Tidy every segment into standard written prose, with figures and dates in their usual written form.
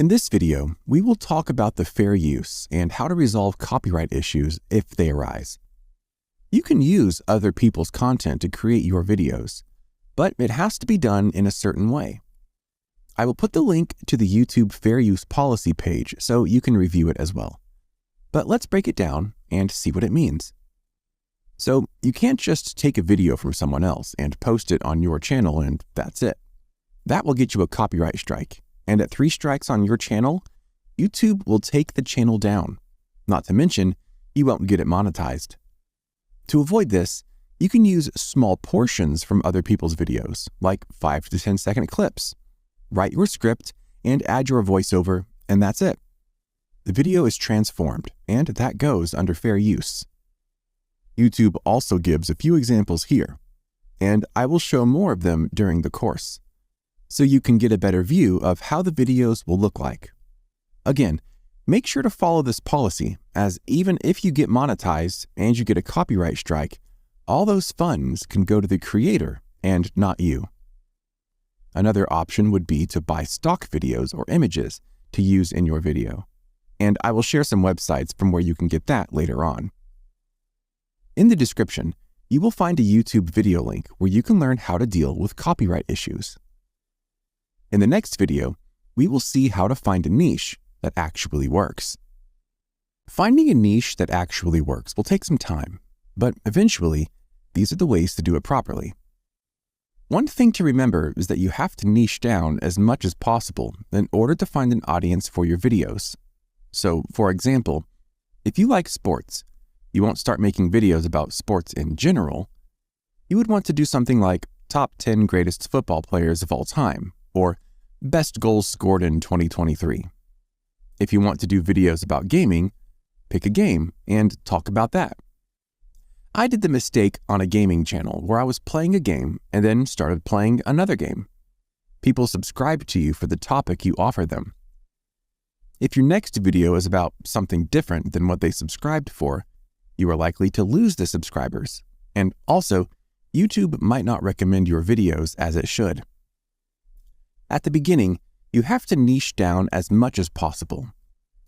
In this video, we will talk about the fair use and how to resolve copyright issues if they arise. You can use other people's content to create your videos, but it has to be done in a certain way. I will put the link to the YouTube Fair Use Policy page so you can review it as well. But let's break it down and see what it means. So you can't just take a video from someone else and post it on your channel and that's it. That will get you a copyright strike. And at 3 strikes on your channel, YouTube will take the channel down. Not to mention, you won't get it monetized. To avoid this, you can use small portions from other people's videos, like 5 to 10 second clips. Write your script and add your voiceover, and that's it. The video is transformed, and that goes under fair use. YouTube also gives a few examples here, and I will show more of them during the course, so you can get a better view of how the videos will look like. Again, make sure to follow this policy, as even if you get monetized and you get a copyright strike, all those funds can go to the creator and not you. Another option would be to buy stock videos or images to use in your video, and I will share some websites from where you can get that later on. In the description, you will find a YouTube video link where you can learn how to deal with copyright issues. In the next video, we will see how to find a niche that actually works. Finding a niche that actually works will take some time, but eventually, these are the ways to do it properly. One thing to remember is that you have to niche down as much as possible in order to find an audience for your videos. So, for example, if you like sports, you won't start making videos about sports in general. You would want to do something like top 10 greatest football players of all time, or best goals scored in 2023. If you want to do videos about gaming, pick a game and talk about that. I did the mistake on a gaming channel where I was playing a game and then started playing another game. People subscribe to you for the topic you offer them. If your next video is about something different than what they subscribed for, you are likely to lose the subscribers. And also, YouTube might not recommend your videos as it should. At the beginning, you have to niche down as much as possible.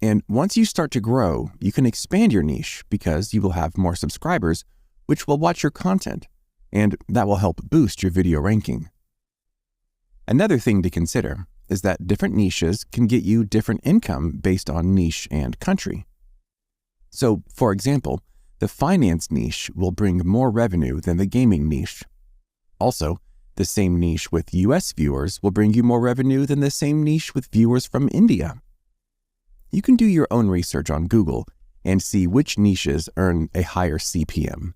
And once you start to grow, you can expand your niche because you will have more subscribers which will watch your content, and that will help boost your video ranking. Another thing to consider is that different niches can get you different income based on niche and country. So, for example, the finance niche will bring more revenue than the gaming niche. Also, the same niche with US viewers will bring you more revenue than the same niche with viewers from India. You can do your own research on Google and see which niches earn a higher CPM.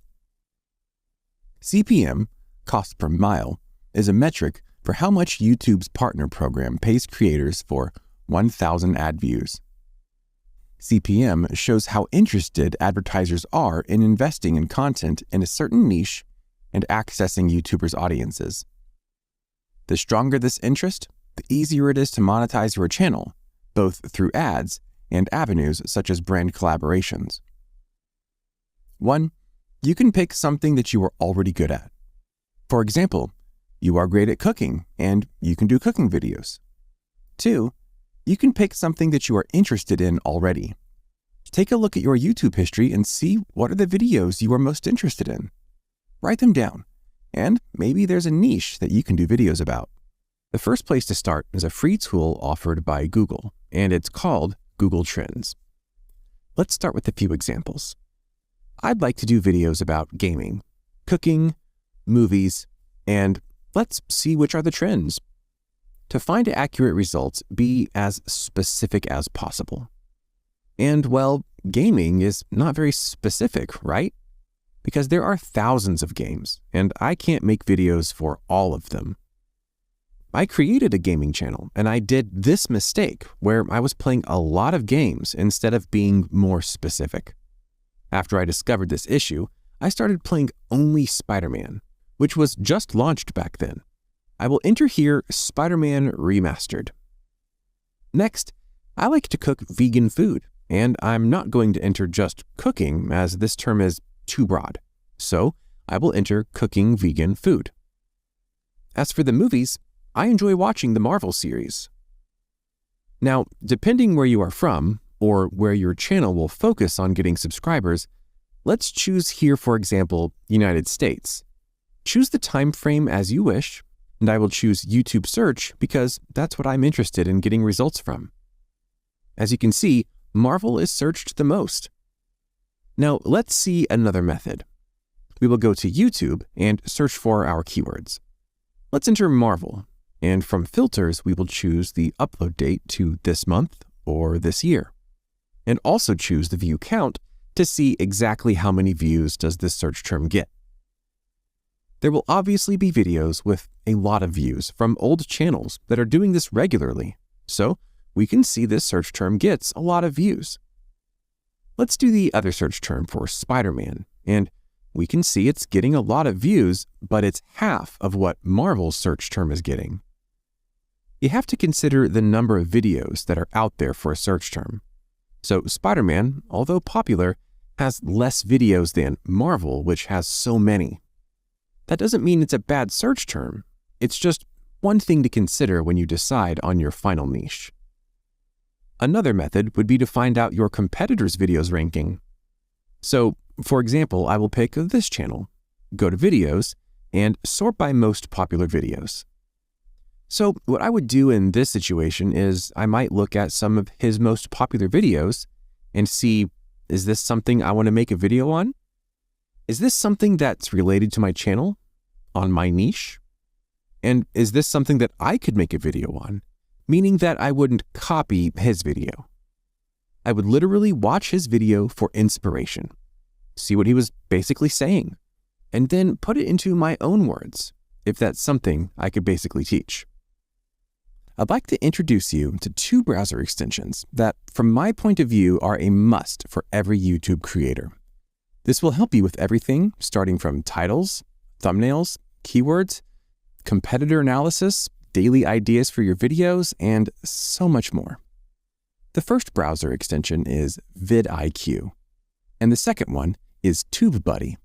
CPM, cost per mile, is a metric for how much YouTube's partner program pays creators for 1,000 ad views. CPM shows how interested advertisers are in investing in content in a certain niche and accessing YouTubers' audiences. The stronger this interest, the easier it is to monetize your channel, both through ads and avenues such as brand collaborations. 1. You can pick something that you are already good at. For example, you are great at cooking and you can do cooking videos. 2. You can pick something that you are interested in already. Take a look at your YouTube history and see what are the videos you are most interested in. Write them down, and maybe there's a niche that you can do videos about. The first place to start is a free tool offered by Google, and it's called Google Trends. Let's start with a few examples. I'd like to do videos about gaming, cooking, movies, and let's see which are the trends. To find accurate results, be as specific as possible. And well, gaming is not very specific, right? Because there are thousands of games, and I can't make videos for all of them. I created a gaming channel, and I did this mistake where I was playing a lot of games instead of being more specific. After I discovered this issue, I started playing only Spider-Man, which was just launched back then. I will enter here Spider-Man Remastered. Next, I like to cook vegan food, and I'm not going to enter just cooking as this term is too broad. So I will enter cooking vegan food. As for the movies, I enjoy watching the Marvel series. Now, depending where you are from or where your channel will focus on getting subscribers, let's choose here, for example, United States. Choose the time frame as you wish, and I will choose YouTube search because that's what I'm interested in getting results from. As you can see, Marvel is searched the most. Now, let's see another method. We will go to YouTube and search for our keywords. Let's enter Marvel, and from filters, we will choose the upload date to this month or this year, and also choose the view count to see exactly how many views does this search term get. There will obviously be videos with a lot of views from old channels that are doing this regularly, so we can see this search term gets a lot of views. Let's do the other search term for Spider-Man, and we can see it's getting a lot of views, but it's half of what Marvel's search term is getting. You have to consider the number of videos that are out there for a search term. So Spider-Man, although popular, has less videos than Marvel, which has so many. That doesn't mean it's a bad search term. It's just one thing to consider when you decide on your final niche. Another method would be to find out your competitors' videos ranking. So, for example, I will pick this channel, go to videos, and sort by most popular videos. So what I would do in this situation is I might look at some of his most popular videos and see, is this something I want to make a video on? Is this something that's related to my channel, on my niche? And is this something that I could make a video on? Meaning that I wouldn't copy his video. I would literally watch his video for inspiration, see what he was basically saying, and then put it into my own words, if that's something I could basically teach. I'd like to introduce you to two browser extensions that, from my point of view, are a must for every YouTube creator. This will help you with everything starting from titles, thumbnails, keywords, competitor analysis, daily ideas for your videos, and so much more. The first browser extension is vidIQ, and the second one is TubeBuddy.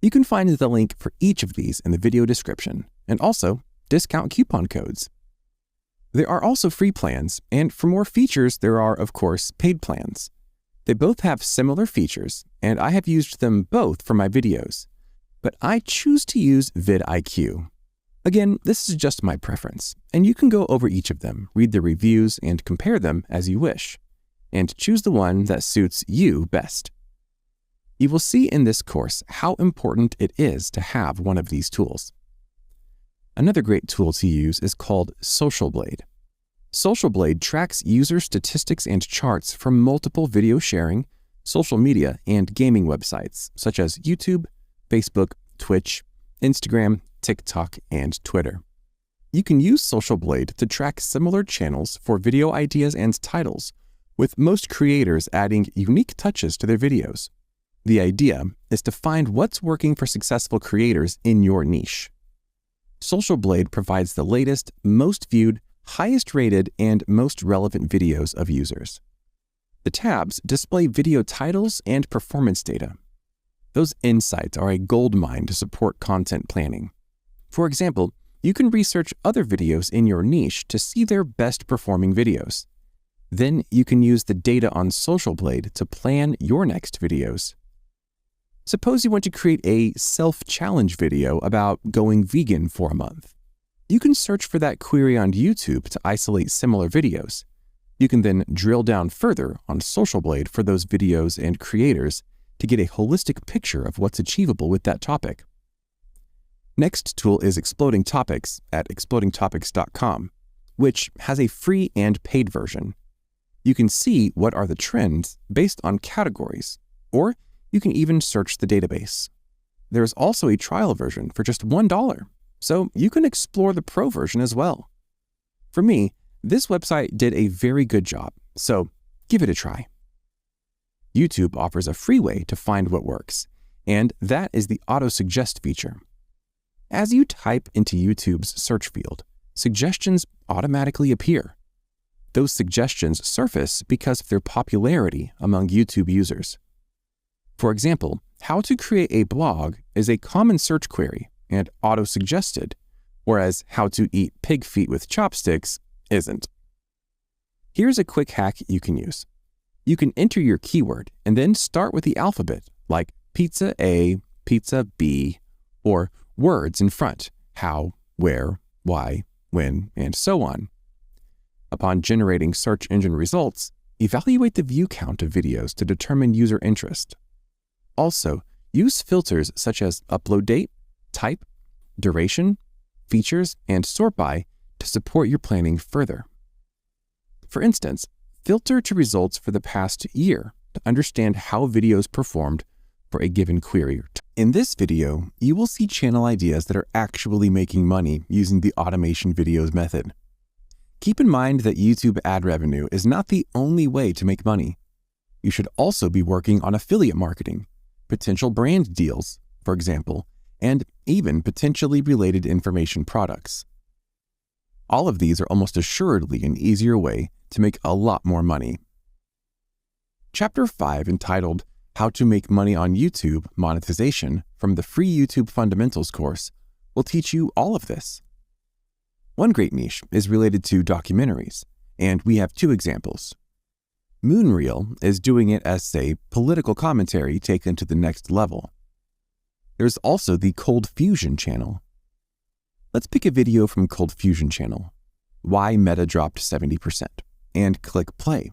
You can find the link for each of these in the video description, and also discount coupon codes. There are also free plans, and for more features, there are, of course, paid plans. They both have similar features, and I have used them both for my videos, but I choose to use vidIQ. Again, this is just my preference, and you can go over each of them, read the reviews, and compare them as you wish, and choose the one that suits you best. You will see in this course how important it is to have one of these tools. Another great tool to use is called SocialBlade. SocialBlade tracks user statistics and charts from multiple video sharing, social media, and gaming websites such as YouTube, Facebook, Twitch, Instagram, TikTok, and Twitter. You can use SocialBlade to track similar channels for video ideas and titles, with most creators adding unique touches to their videos. The idea is to find what's working for successful creators in your niche. SocialBlade provides the latest, most viewed, highest rated, and most relevant videos of users. The tabs display video titles and performance data. Those insights are a goldmine to support content planning. For example, you can research other videos in your niche to see their best performing videos. Then you can use the data on SocialBlade to plan your next videos. Suppose you want to create a self-challenge video about going vegan for a month. You can search for that query on YouTube to isolate similar videos. You can then drill down further on SocialBlade for those videos and creators to get a holistic picture of what's achievable with that topic. Next tool is Exploding Topics at explodingtopics.com, which has a free and paid version. You can see what are the trends based on categories, or you can even search the database. There's also a trial version for just $1, so you can explore the pro version as well. For me, this website did a very good job, so give it a try. YouTube offers a free way to find what works, and that is the auto-suggest feature. As you type into YouTube's search field, suggestions automatically appear. Those suggestions surface because of their popularity among YouTube users. For example, how to create a blog is a common search query and auto-suggested, whereas how to eat pig feet with chopsticks isn't. Here's a quick hack you can use. You can enter your keyword and then start with the alphabet, like pizza A, pizza B, or words in front, how, where, why, when, and so on. Upon generating search engine results, evaluate the view count of videos to determine user interest. Also, use filters such as upload date, type, duration, features, and sort by to support your planning further. For instance, filter to results for the past year to understand how videos performed for a given query. In this video, you will see channel ideas that are actually making money using the automation videos method. Keep in mind that YouTube ad revenue is not the only way to make money. You should also be working on affiliate marketing, potential brand deals, for example, and even potentially related information products. All of these are almost assuredly an easier way to make a lot more money. Chapter 5, entitled How to Make Money on YouTube Monetization from the free YouTube Fundamentals course, will teach you all of this. One great niche is related to documentaries, and we have two examples. Moonreel is doing it as, say, political commentary taken to the next level. There's also the Cold Fusion channel. Let's pick a video from Cold Fusion channel, Why Meta Dropped 70%, and click play.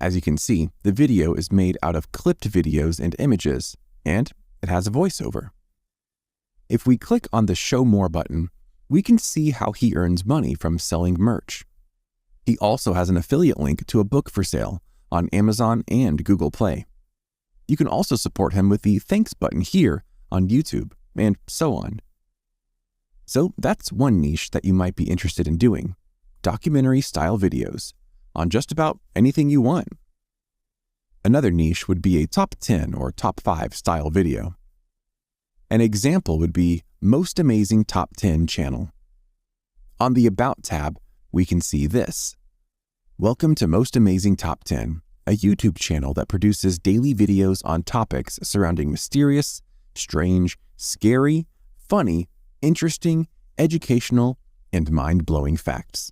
As you can see, the video is made out of clipped videos and images, and it has a voiceover. If we click on the Show More button, we can see how he earns money from selling merch. He also has an affiliate link to a book for sale on Amazon and Google Play. You can also support him with the thanks button here on YouTube, and so on. So that's one niche that you might be interested in doing, documentary-style videos on just about anything you want. Another niche would be a top 10 or top 5 style video. An example would be Most Amazing Top 10 channel. On the About tab, we can see this. Welcome to Most Amazing Top 10, a YouTube channel that produces daily videos on topics surrounding mysterious, strange, scary, funny, interesting, educational, and mind-blowing facts.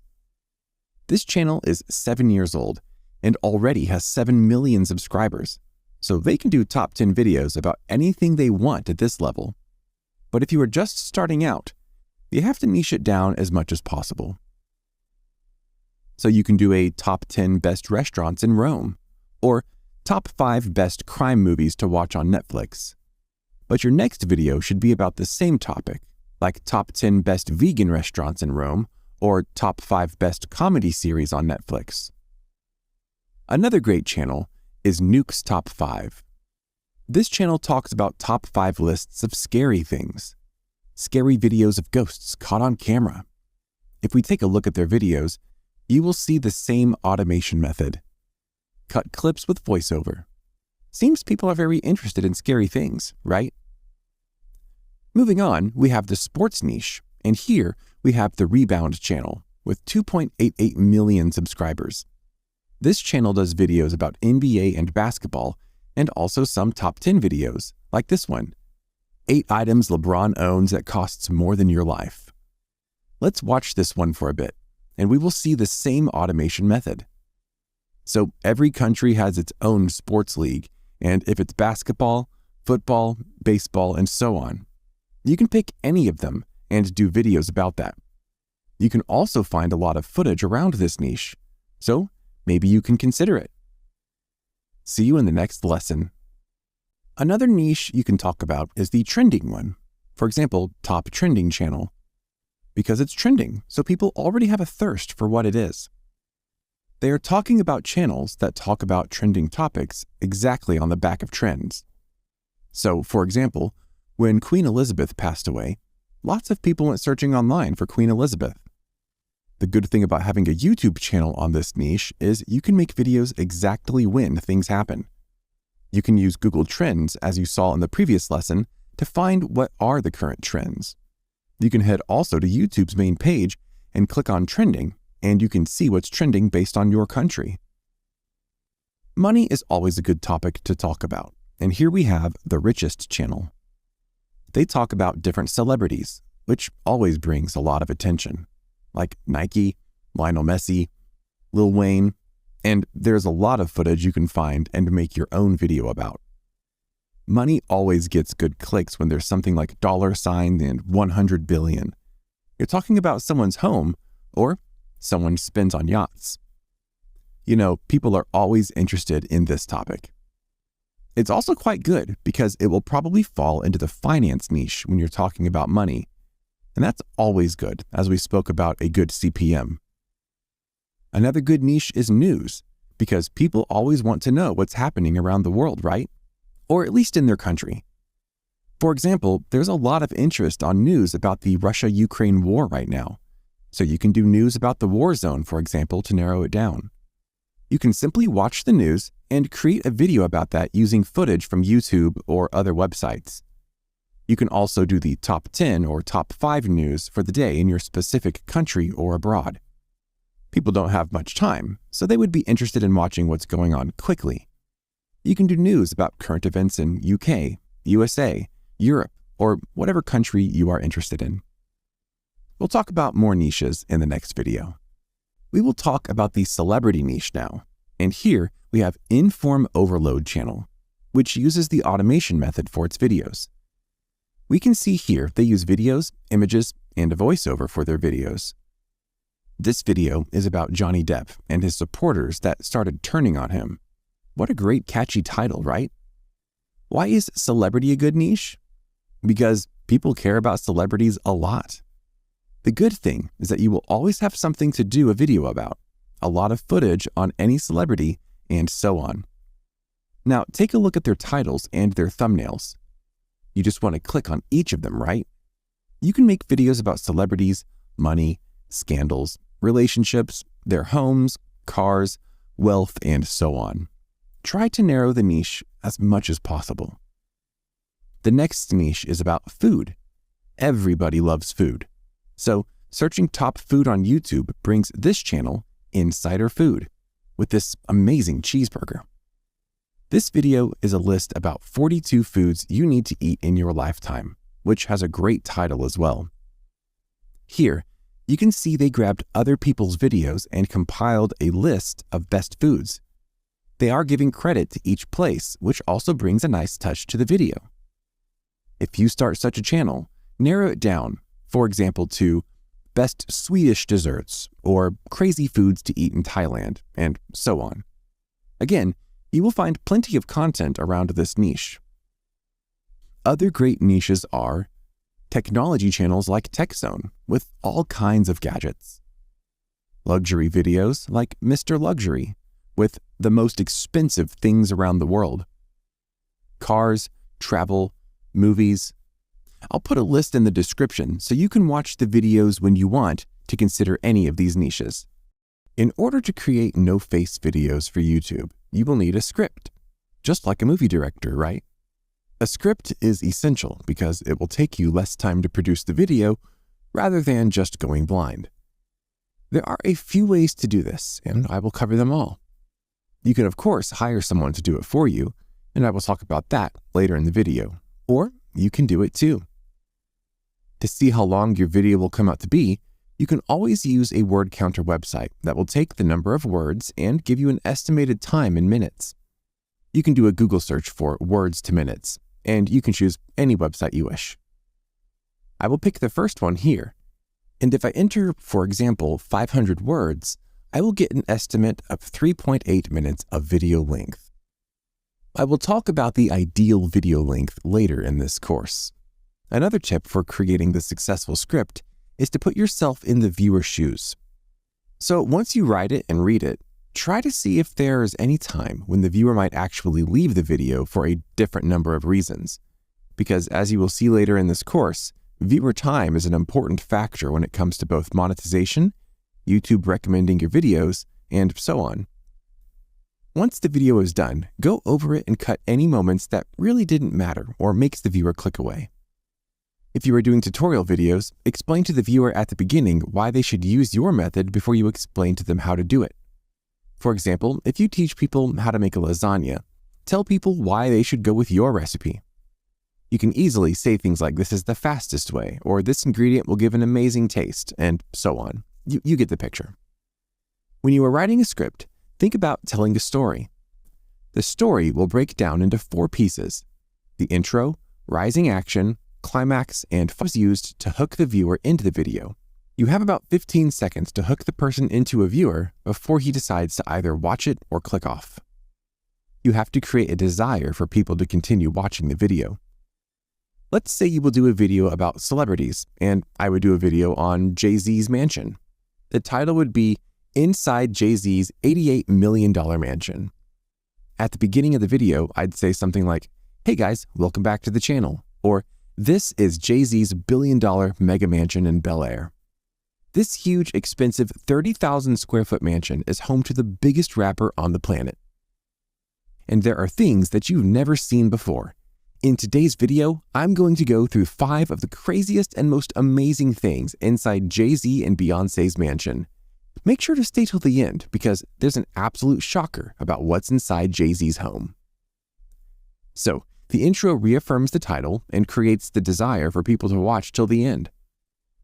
This channel is 7 years old and already has 7 million subscribers, so they can do top 10 videos about anything they want at this level. But if you are just starting out, you have to niche it down as much as possible. So you can do a top 10 best restaurants in Rome, or top 5 best crime movies to watch on Netflix. But your next video should be about the same topic, like top 10 best vegan restaurants in Rome, or top 5 best comedy series on Netflix. Another great channel is Nuke's Top 5. This channel talks about top 5 lists of scary things. Scary videos of ghosts caught on camera. If we take a look at their videos, you will see the same automation method. Cut clips with voiceover. Seems people are very interested in scary things, right? Moving on, we have the sports niche, and here we have the Rebound channel with 2.88 million subscribers. This channel does videos about NBA and basketball, and also some top 10 videos, like this one. 8 items LeBron owns that costs more than your life. Let's watch this one for a bit, and we will see the same automation method. So every country has its own sports league, and if it's basketball, football, baseball, and so on, you can pick any of them and do videos about that. You can also find a lot of footage around this niche, so maybe you can consider it. See you in the next lesson. Another niche you can talk about is the trending one. For example, Top Trending channel. Because it's trending, so people already have a thirst for what it is. They are talking about channels that talk about trending topics exactly on the back of trends. So, for example, when Queen Elizabeth passed away, lots of people went searching online for Queen Elizabeth. The good thing about having a YouTube channel on this niche is you can make videos exactly when things happen. You can use Google Trends, as you saw in the previous lesson, to find what are the current trends. You can head also to YouTube's main page and click on Trending, and you can see what's trending based on your country. Money is always a good topic to talk about, and here we have The Richest channel. They talk about different celebrities, which always brings a lot of attention, like Nike, Lionel Messi, Lil Wayne, and there's a lot of footage you can find and make your own video about. Money always gets good clicks when there's something like $sign and 100 billion. You're talking about someone's home or someone spends on yachts. You know, people are always interested in this topic. It's also quite good because it will probably fall into the finance niche when you're talking about money. And that's always good, as we spoke about a good CPM. Another good niche is news, because people always want to know what's happening around the world, right? Or at least in their country. For example, there's a lot of interest on news about the Russia-Ukraine war right now. So you can do news about the war zone, for example, to narrow it down. You can simply watch the news and create a video about that using footage from YouTube or other websites. You can also do the top 10 or top 5 news for the day in your specific country or abroad. People don't have much time, so they would be interested in watching what's going on quickly. You can do news about current events in UK, USA, Europe, or whatever country you are interested in. We'll talk about more niches in the next video. We will talk about the celebrity niche now, and here we have Inform Overload channel, which uses the automation method for its videos. We can see here they use videos, images, and a voiceover for their videos. This video is about Johnny Depp and his supporters that started turning on him. What a great catchy title, right? Why is celebrity a good niche? Because people care about celebrities a lot. The good thing is that you will always have something to do a video about, a lot of footage on any celebrity, and so on. Now take a look at their titles and their thumbnails. You just want to click on each of them, right? You can make videos about celebrities, money, scandals, relationships, their homes, cars, wealth, and so on. Try to narrow the niche as much as possible. The next niche is about food. Everybody loves food. So searching top food on YouTube brings this channel, Insider Food, with this amazing cheeseburger. This video is a list about 42 foods you need to eat in your lifetime, which has a great title as well. Here, you can see they grabbed other people's videos and compiled a list of best foods. They are giving credit to each place, which also brings a nice touch to the video. If you start such a channel, narrow it down, for example, to best Swedish desserts or crazy foods to eat in Thailand, and so on. Again, you will find plenty of content around this niche. Other great niches are technology channels like TechZone with all kinds of gadgets, luxury videos like Mr. Luxury with the most expensive things around the world, cars, travel, movies. I'll put a list in the description so you can watch the videos when you want to consider any of these niches. In order to create no-face videos for YouTube, you will need a script, just like a movie director, right? A script is essential because it will take you less time to produce the video rather than just going blind. There are a few ways to do this, and I will cover them all. You can, of course, hire someone to do it for you, and I will talk about that later in the video, or you can do it too. To see how long your video will come out to be, you can always use a word counter website that will take the number of words and give you an estimated time in minutes. You can do a Google search for words to minutes, and you can choose any website you wish. I will pick the first one here, and if I enter, for example, 500 words, I will get an estimate of 3.8 minutes of video length. I will talk about the ideal video length later in this course. Another tip for creating the successful script is to put yourself in the viewer's shoes. So once you write it and read it, try to see if there is any time when the viewer might actually leave the video for a different number of reasons. Because as you will see later in this course, viewer time is an important factor when it comes to both monetization, YouTube recommending your videos, and so on. Once the video is done, go over it and cut any moments that really didn't matter or makes the viewer click away. If you are doing tutorial videos, explain to the viewer at the beginning why they should use your method before you explain to them how to do it. For example, if you teach people how to make a lasagna, tell people why they should go with your recipe. You can easily say things like, "This is the fastest way," or "This ingredient will give an amazing taste," and so on. You get the picture. When you are writing a script, think about telling a story. The story will break down into 4 pieces: the intro, rising action, climax, and was used to hook the viewer into the video. You have about 15 seconds to hook the person into a viewer before he decides to either watch it or click off. You have to create a desire for people to continue watching the video. Let's say you will do a video about celebrities, and I would do a video on Jay-Z's mansion. The title would be Inside Jay-Z's $88 million mansion. At the beginning of the video, I'd say something like, "Hey guys, welcome back to the channel," or "This is Jay-Z's billion-dollar mega mansion in Bel Air." This huge, expensive 30,000 square foot mansion is home to the biggest rapper on the planet. And there are things that you've never seen before. In today's video, I'm going to go through 5 of the craziest and most amazing things inside Jay-Z and Beyoncé's mansion. Make sure to stay till the end because there's an absolute shocker about what's inside Jay-Z's home. So, the intro reaffirms the title and creates the desire for people to watch till the end.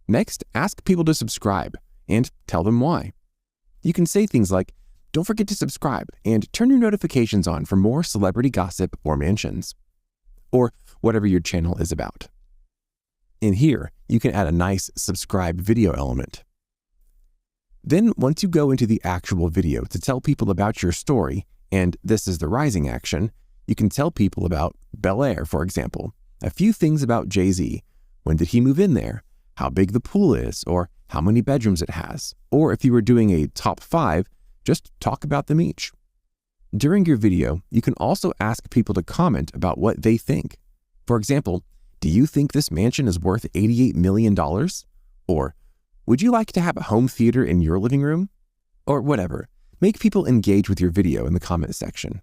Next, ask people to subscribe and tell them why. You can say things like, "Don't forget to subscribe and turn your notifications on for more celebrity gossip or mansions," or whatever your channel is about. In here, you can add a nice subscribe video element. Then, once you go into the actual video to tell people about your story, and this is the rising action, you can tell people about Bel Air, for example, a few things about Jay-Z. When did he move in there? How big the pool is, or how many bedrooms it has. Or if you were doing a top 5, just talk about them each. During your video, you can also ask people to comment about what they think. For example, do you think this mansion is worth $88 million? Or, would you like to have a home theater in your living room? Or whatever. Make people engage with your video in the comment section.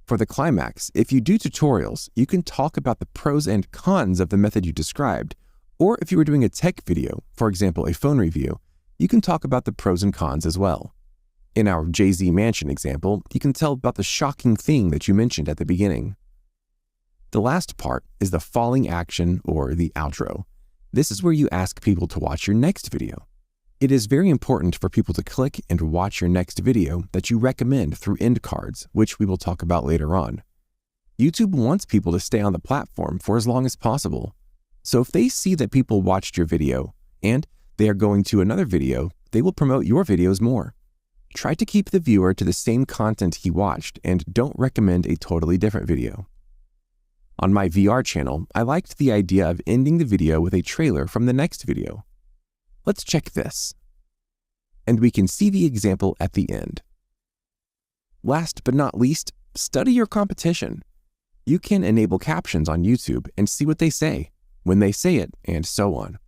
For the climax, if you do tutorials, you can talk about the pros and cons of the method you described. Or if you were doing a tech video, for example, a phone review, you can talk about the pros and cons as well. In our Jay-Z mansion example, you can tell about the shocking thing that you mentioned at the beginning. The last part is the falling action or the outro. This is where you ask people to watch your next video. It is very important for people to click and watch your next video that you recommend through end cards, which we will talk about later on. YouTube wants people to stay on the platform for as long as possible. So if they see that people watched your video and they are going to another video, they will promote your videos more. Try to keep the viewer to the same content he watched and don't recommend a totally different video. On my VR channel, I liked the idea of ending the video with a trailer from the next video. Let's check this. And we can see the example at the end. Last but not least, study your competition. You can enable captions on YouTube and see what they say, when they say it, and so on.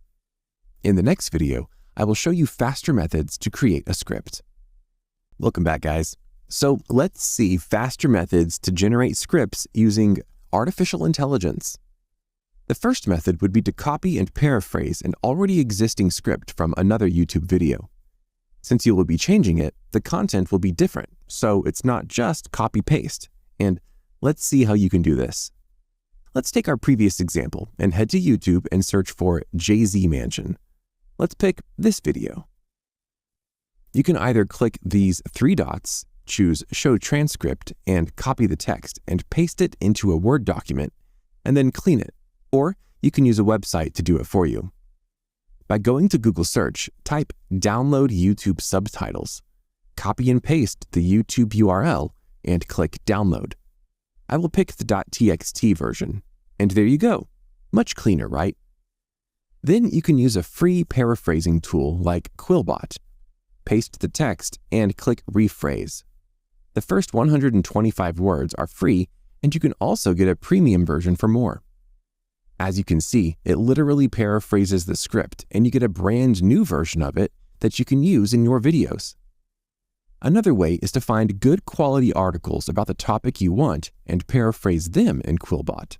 In the next video, I will show you faster methods to create a script. Welcome back, guys. So let's see faster methods to generate scripts using artificial intelligence. The first method would be to copy and paraphrase an already existing script from another YouTube video. Since you will be changing it, the content will be different, so it's not just copy-paste. And let's see how you can do this. Let's take our previous example and head to YouTube and search for Jay-Z Mansion. Let's pick this video. You can either click these 3 dots, choose Show Transcript, and copy the text and paste it into a Word document, and then clean it. Or you can use a website to do it for you. By going to Google search, type Download YouTube Subtitles. Copy and paste the YouTube URL and click Download. I will pick the .txt version. And there you go. Much cleaner, right? Then you can use a free paraphrasing tool like Quillbot. Paste the text and click Rephrase. The first 125 words are free, and you can also get a premium version for more. As you can see, it literally paraphrases the script, and you get a brand new version of it that you can use in your videos. Another way is to find good quality articles about the topic you want and paraphrase them in Quillbot.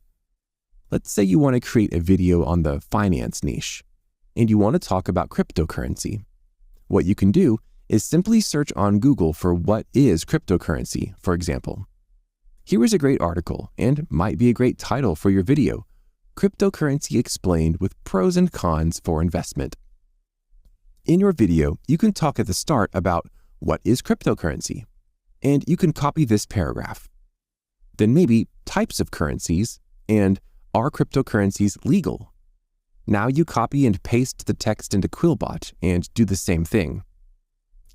Let's say you want to create a video on the finance niche, and you want to talk about cryptocurrency. What you can do is simply search on Google for what is cryptocurrency, for example. Here is a great article and might be a great title for your video, Cryptocurrency Explained with Pros and Cons for Investment. In your video, you can talk at the start about what is cryptocurrency, and you can copy this paragraph. Then maybe types of currencies and are cryptocurrencies legal? Now you copy and paste the text into Quillbot and do the same thing.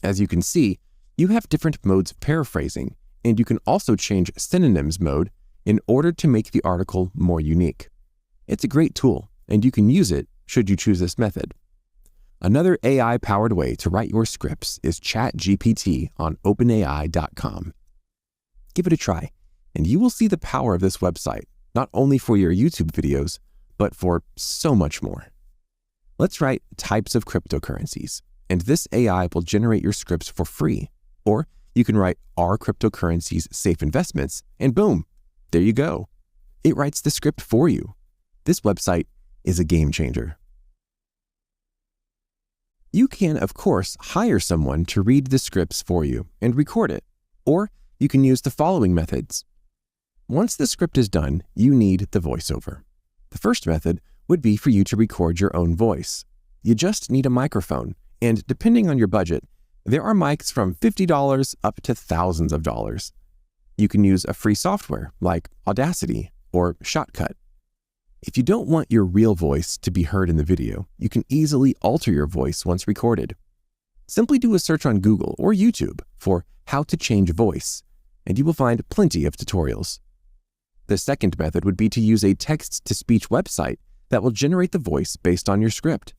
As you can see, you have different modes of paraphrasing, and you can also change synonyms mode in order to make the article more unique. It's a great tool, and you can use it should you choose this method. Another AI-powered way to write your scripts is ChatGPT on OpenAI.com. Give it a try, and you will see the power of this website, not only for your YouTube videos, but for so much more. Let's write types of cryptocurrencies, and this AI will generate your scripts for free. Or you can write are cryptocurrencies safe investments, and boom, there you go. It writes the script for you. This website is a game changer. You can, of course, hire someone to read the scripts for you and record it, or you can use the following methods. Once the script is done, you need the voiceover. The first method would be for you to record your own voice. You just need a microphone, and depending on your budget, there are mics from $50 up to thousands of dollars. You can use a free software like Audacity or Shotcut. If you don't want your real voice to be heard in the video, you can easily alter your voice once recorded. Simply do a search on Google or YouTube for how to change voice, and you will find plenty of tutorials. The second method would be to use a text-to-speech website that will generate the voice based on your script.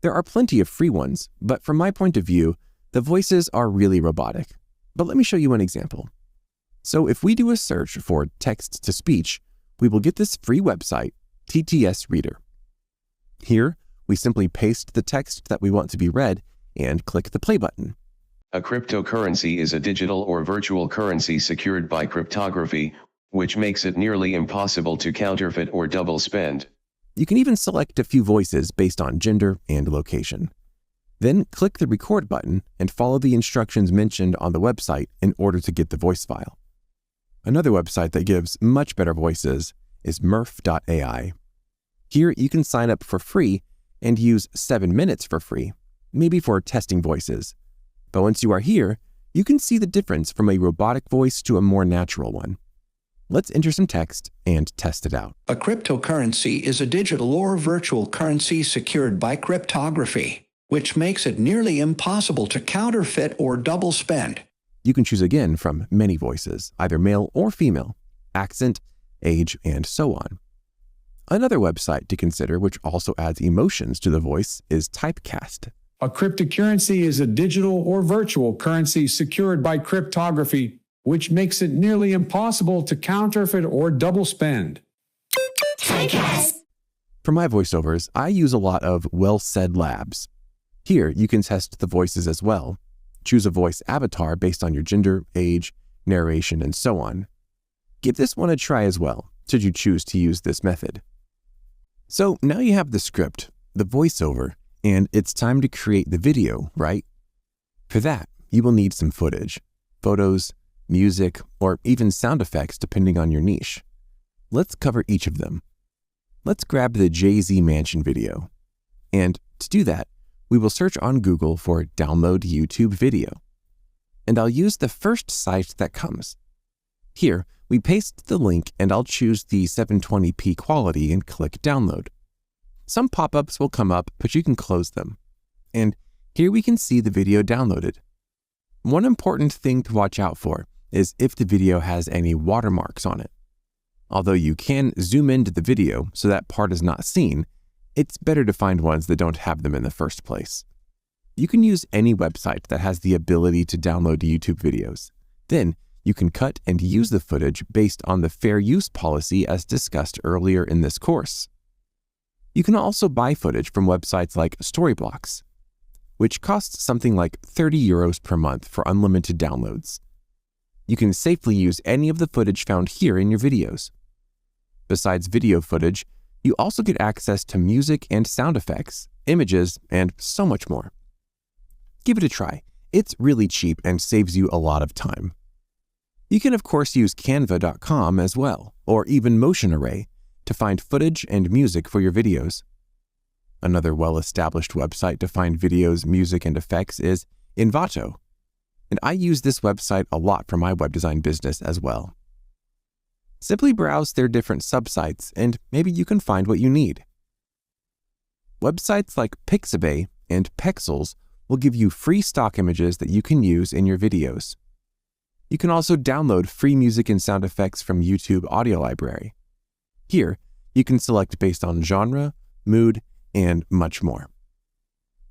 There are plenty of free ones, but from my point of view, the voices are really robotic. But let me show you an example. So if we do a search for text-to-speech, we will get this free website, TTS Reader. Here, we simply paste the text that we want to be read and click the play button. A cryptocurrency is a digital or virtual currency secured by cryptography, which makes it nearly impossible to counterfeit or double spend. You can even select a few voices based on gender and location. Then click the record button and follow the instructions mentioned on the website in order to get the voice file. Another website that gives much better voices is murph.ai. Here you can sign up for free and use 7 minutes for free, maybe for testing voices. But once you are here, you can see the difference from a robotic voice to a more natural one. Let's enter some text and test it out. A cryptocurrency is a digital or virtual currency secured by cryptography, which makes it nearly impossible to counterfeit or double spend. You can choose again from many voices, either male or female, accent, age, and so on. Another website to consider, which also adds emotions to the voice, is Typecast. A cryptocurrency is a digital or virtual currency secured by cryptography, which makes it nearly impossible to counterfeit or double spend. For my voiceovers, I use a lot of Well Said Labs. Here, you can test the voices as well. Choose a voice avatar based on your gender, age, narration, and so on. Give this one a try as well, should you choose to use this method. So now you have the script, the voiceover, and it's time to create the video, right? For that, you will need some footage, photos, music, or even sound effects depending on your niche. Let's cover each of them. Let's grab the Jay-Z Mansion video. And to do that, we will search on Google for download YouTube video. And I'll use the first site that comes. Here, we paste the link and I'll choose the 720p quality and click download. Some pop-ups will come up, but you can close them. And here we can see the video downloaded. One important thing to watch out for is if the video has any watermarks on it. Although you can zoom into the video so that part is not seen, it's better to find ones that don't have them in the first place. You can use any website that has the ability to download YouTube videos. Then, you can cut and use the footage based on the fair use policy as discussed earlier in this course. You can also buy footage from websites like Storyblocks, which costs something like 30 euros per month for unlimited downloads. You can safely use any of the footage found here in your videos. Besides video footage, you also get access to music and sound effects, images, and so much more. Give it a try. It's really cheap and saves you a lot of time. You can of course use canva.com as well, or even Motion Array, to find footage and music for your videos. Another well-established website to find videos, music, and effects is Envato, and I use this website a lot for my web design business as well. Simply browse their different subsites and maybe you can find what you need. Websites like Pixabay and Pexels will give you free stock images that you can use in your videos. You can also download free music and sound effects from YouTube Audio Library. Here, you can select based on genre, mood, and much more.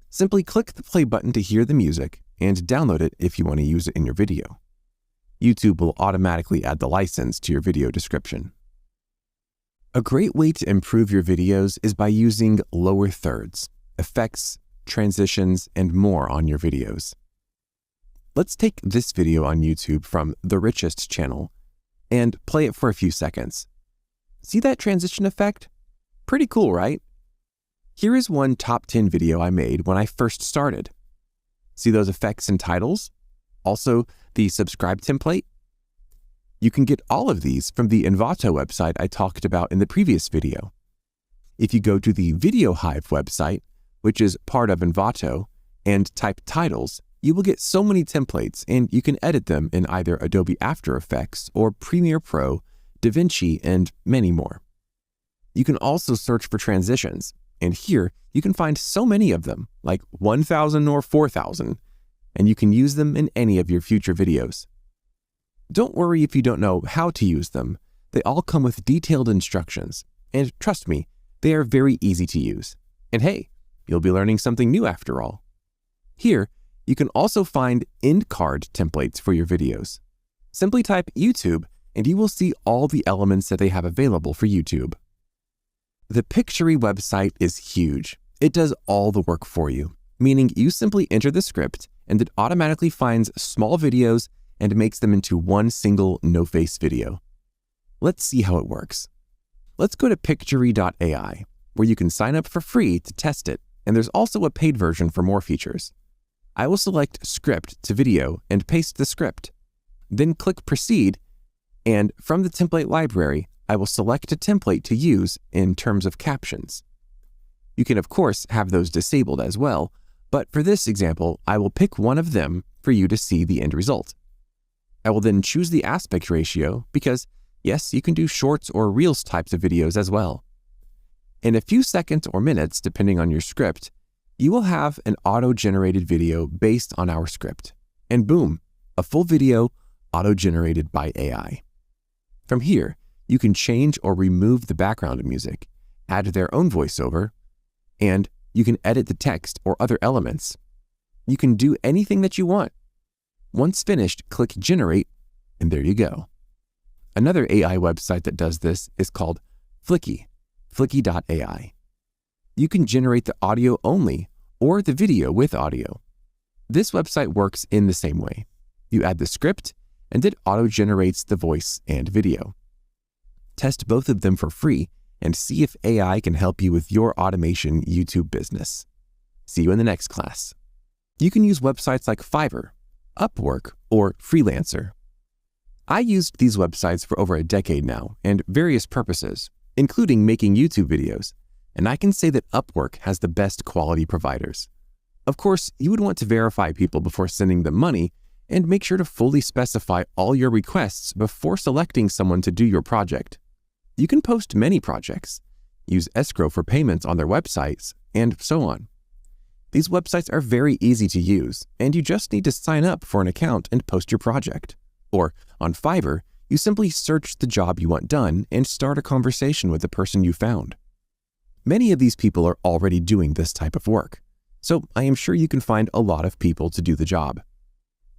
Simply click the play button to hear the music and download it if you want to use it in your video. YouTube will automatically add the license to your video description. A great way to improve your videos is by using lower thirds, effects, transitions, and more on your videos. Let's take this video on YouTube from The Richest channel and play it for a few seconds. See that transition effect? Pretty cool, right? Here is one top 10 video I made when I first started. See those effects and titles? Also, the subscribe template? You can get all of these from the Envato website I talked about in the previous video. If you go to the Video Hive website, which is part of Envato, and type titles, you will get so many templates and you can edit them in either Adobe After Effects or Premiere Pro, DaVinci, and many more. You can also search for transitions, and here you can find so many of them, like 1,000 or 4,000, and you can use them in any of your future videos. Don't worry if you don't know how to use them. They all come with detailed instructions, and trust me, they are very easy to use. And hey, you'll be learning something new after all. Here, you can also find end card templates for your videos. Simply type YouTube and you will see all the elements that they have available for YouTube. The Pictory website is huge. It does all the work for you, meaning you simply enter the script and it automatically finds small videos and makes them into one single no-face video. Let's see how it works. Let's go to Pictory.ai, where you can sign up for free to test it, and there's also a paid version for more features. I will select Script to Video and paste the script. Then click Proceed, and from the template library, I will select a template to use in terms of captions. You can of course have those disabled as well, but for this example, I will pick one of them for you to see the end result. I will then choose the aspect ratio because, yes, you can do shorts or reels types of videos as well. In a few seconds or minutes, depending on your script, you will have an auto-generated video based on our script. And boom, a full video auto-generated by AI. From here, you can change or remove the background music, add their own voiceover, and you can edit the text or other elements. You can do anything that you want. Once finished, click Generate, and there you go. Another AI website that does this is called Flicky.ai. You can generate the audio only or the video with audio. This website works in the same way. You add the script, and it auto-generates the voice and video. Test both of them for free and see if AI can help you with your automation YouTube business. See you in the next class. You can use websites like Fiverr, Upwork, or Freelancer. I used these websites for over a decade now and various purposes, including making YouTube videos, and I can say that Upwork has the best quality providers. Of course, you would want to verify people before sending them money and make sure to fully specify all your requests before selecting someone to do your project. You can post many projects, use escrow for payments on their websites, and so on. These websites are very easy to use, and you just need to sign up for an account and post your project. Or on Fiverr, you simply search the job you want done and start a conversation with the person you found. Many of these people are already doing this type of work, so I am sure you can find a lot of people to do the job.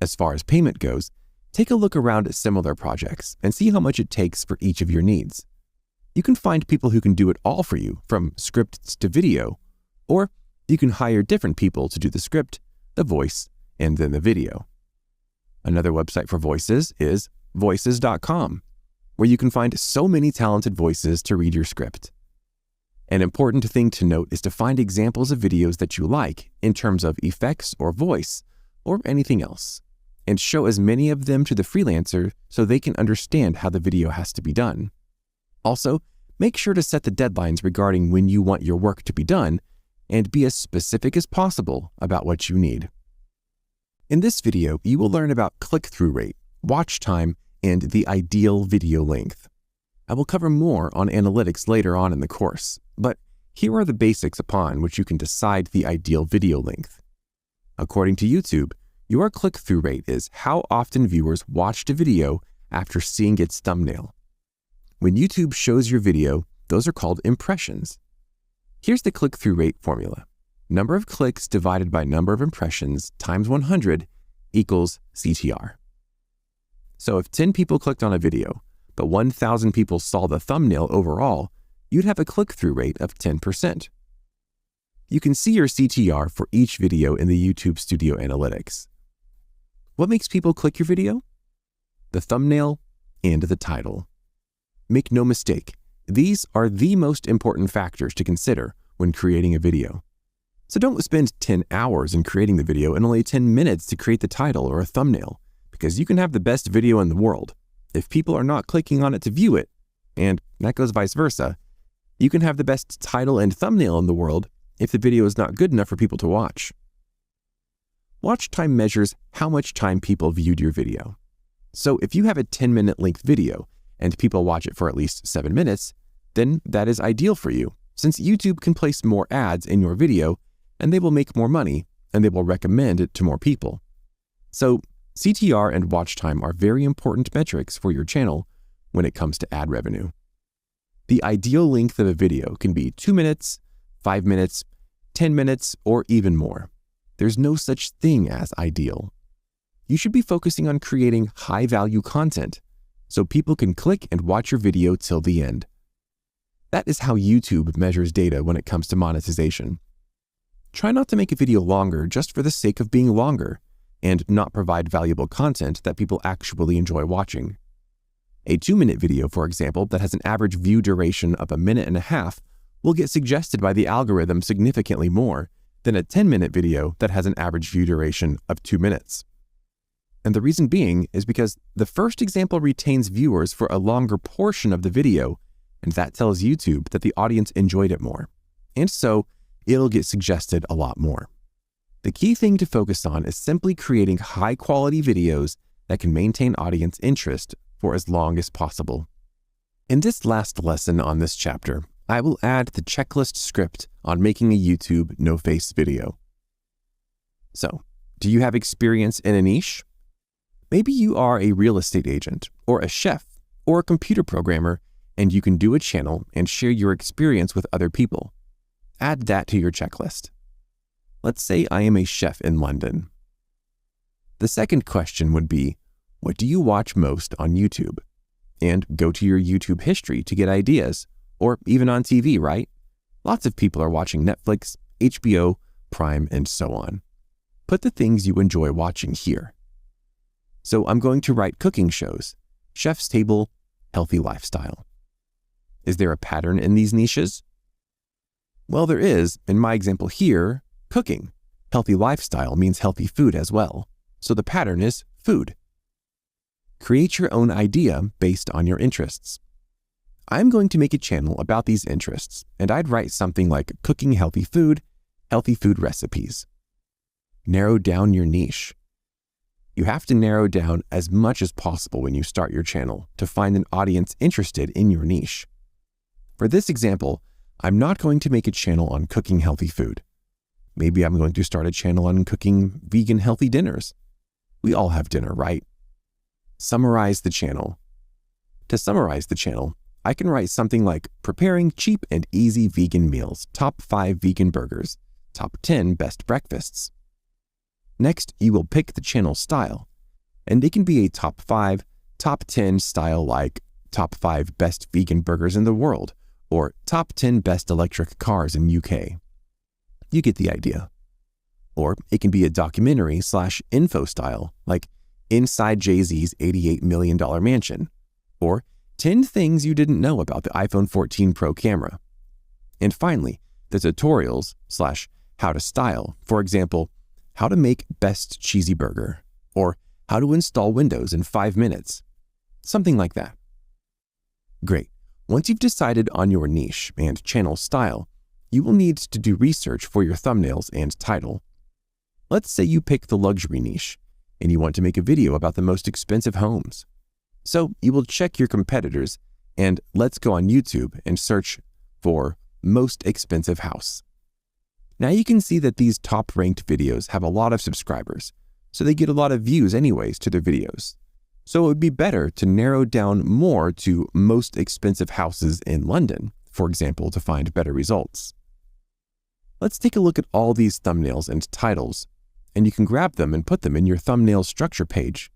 As far as payment goes, take a look around at similar projects and see how much it takes for each of your needs. You can find people who can do it all for you, from scripts to video, or you can hire different people to do the script, the voice, and then the video. Another website for voices is voices.com, where you can find so many talented voices to read your script. An important thing to note is to find examples of videos that you like in terms of effects or voice or anything else, and show as many of them to the freelancer so they can understand how the video has to be done. Also, make sure to set the deadlines regarding when you want your work to be done and be as specific as possible about what you need. In this video, you will learn about click-through rate, watch time, and the ideal video length. I will cover more on analytics later on in the course, but here are the basics upon which you can decide the ideal video length. According to YouTube, your click-through rate is how often viewers watched a video after seeing its thumbnail. When YouTube shows your video, those are called impressions. Here's the click-through rate formula. Number of clicks divided by number of impressions times 100 equals CTR. So if 10 people clicked on a video, but 1,000 people saw the thumbnail overall, you'd have a click-through rate of 10%. You can see your CTR for each video in the YouTube Studio Analytics. What makes people click your video? The thumbnail and the title. Make no mistake, these are the most important factors to consider when creating a video. So don't spend 10 hours in creating the video and only 10 minutes to create the title or a thumbnail, because you can have the best video in the world. If people are not clicking on it to view it, and that goes vice versa, you can have the best title and thumbnail in the world if the video is not good enough for people to watch. Watch time measures how much time people viewed your video. So if you have a 10-minute length video and people watch it for at least 7 minutes, then that is ideal for you, since YouTube can place more ads in your video and they will make more money and they will recommend it to more people. So CTR and watch time are very important metrics for your channel when it comes to ad revenue. The ideal length of a video can be 2 minutes, 5 minutes, 10 minutes, or even more. There's no such thing as ideal. You should be focusing on creating high-value content so people can click and watch your video till the end. That is how YouTube measures data when it comes to monetization. Try not to make a video longer just for the sake of being longer and not provide valuable content that people actually enjoy watching. A 2-minute video, for example, that has an average view duration of 1.5 minutes will get suggested by the algorithm significantly more than a 10-minute video that has an average view duration of 2 minutes. And the reason being is because the first example retains viewers for a longer portion of the video, and that tells YouTube that the audience enjoyed it more. And so, it'll get suggested a lot more. The key thing to focus on is simply creating high-quality videos that can maintain audience interest for as long as possible. In this last lesson on this chapter, I will add the checklist script on making a YouTube no-face video. So, do you have experience in a niche? Maybe you are a real estate agent, or a chef, or a computer programmer, and you can do a channel and share your experience with other people. Add that to your checklist. Let's say I am a chef in London. The second question would be, what do you watch most on YouTube? And go to your YouTube history to get ideas, or even on TV, right? Lots of people are watching Netflix, HBO, Prime, and so on. Put the things you enjoy watching here. So I'm going to write cooking shows, chef's table, healthy lifestyle. Is there a pattern in these niches? Well, there is. In my example here, cooking. Healthy lifestyle means healthy food as well. So the pattern is food. Create your own idea based on your interests. I'm going to make a channel about these interests, and I'd write something like cooking healthy food recipes. Narrow down your niche. You have to narrow down as much as possible when you start your channel to find an audience interested in your niche. For this example, I'm not going to make a channel on cooking healthy food. Maybe I'm going to start a channel on cooking vegan healthy dinners. We all have dinner, right? Summarize the channel. To summarize the channel, I can write something like preparing cheap and easy vegan meals, top 5 vegan burgers, top 10 best breakfasts. Next, you will pick the channel style, and it can be a top 5, top 10 style like top 5 best vegan burgers in the world, or top 10 best electric cars in UK. You get the idea. Or it can be a documentary/info style, like Inside Jay-Z's $88 million mansion, or 10 things you didn't know about the iPhone 14 Pro camera. And finally, the tutorials/how to style, for example, how to make best cheesy burger, or how to install Windows in 5 minutes, something like that. Great. Once you've decided on your niche and channel style, you will need to do research for your thumbnails and title. Let's say you pick the luxury niche and you want to make a video about the most expensive homes. So you will check your competitors and let's go on YouTube and search for most expensive house. Now you can see that these top-ranked videos have a lot of subscribers, so they get a lot of views anyways to their videos. So it would be better to narrow down more to most expensive houses in London, for example, to find better results. Let's take a look at all these thumbnails and titles, and you can grab them and put them in your thumbnail structure page.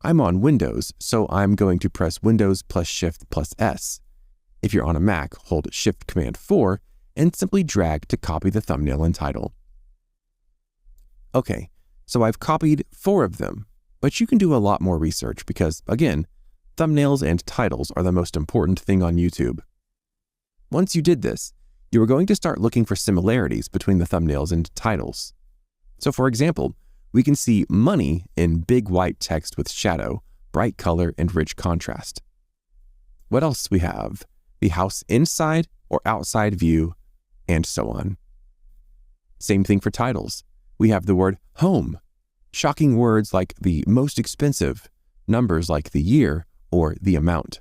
I'm on Windows, so I'm going to press Windows plus Shift plus S. If you're on a Mac, hold Shift Command 4 and simply drag to copy the thumbnail and title. Okay, so I've copied 4 of them, but you can do a lot more research because, again, thumbnails and titles are the most important thing on YouTube. Once you did this, you are going to start looking for similarities between the thumbnails and titles. So for example, we can see money in big white text with shadow, bright color, and rich contrast. What else we have? The house inside or outside view, and so on. Same thing for titles. We have the word home, shocking words like the most expensive, numbers like the year or the amount.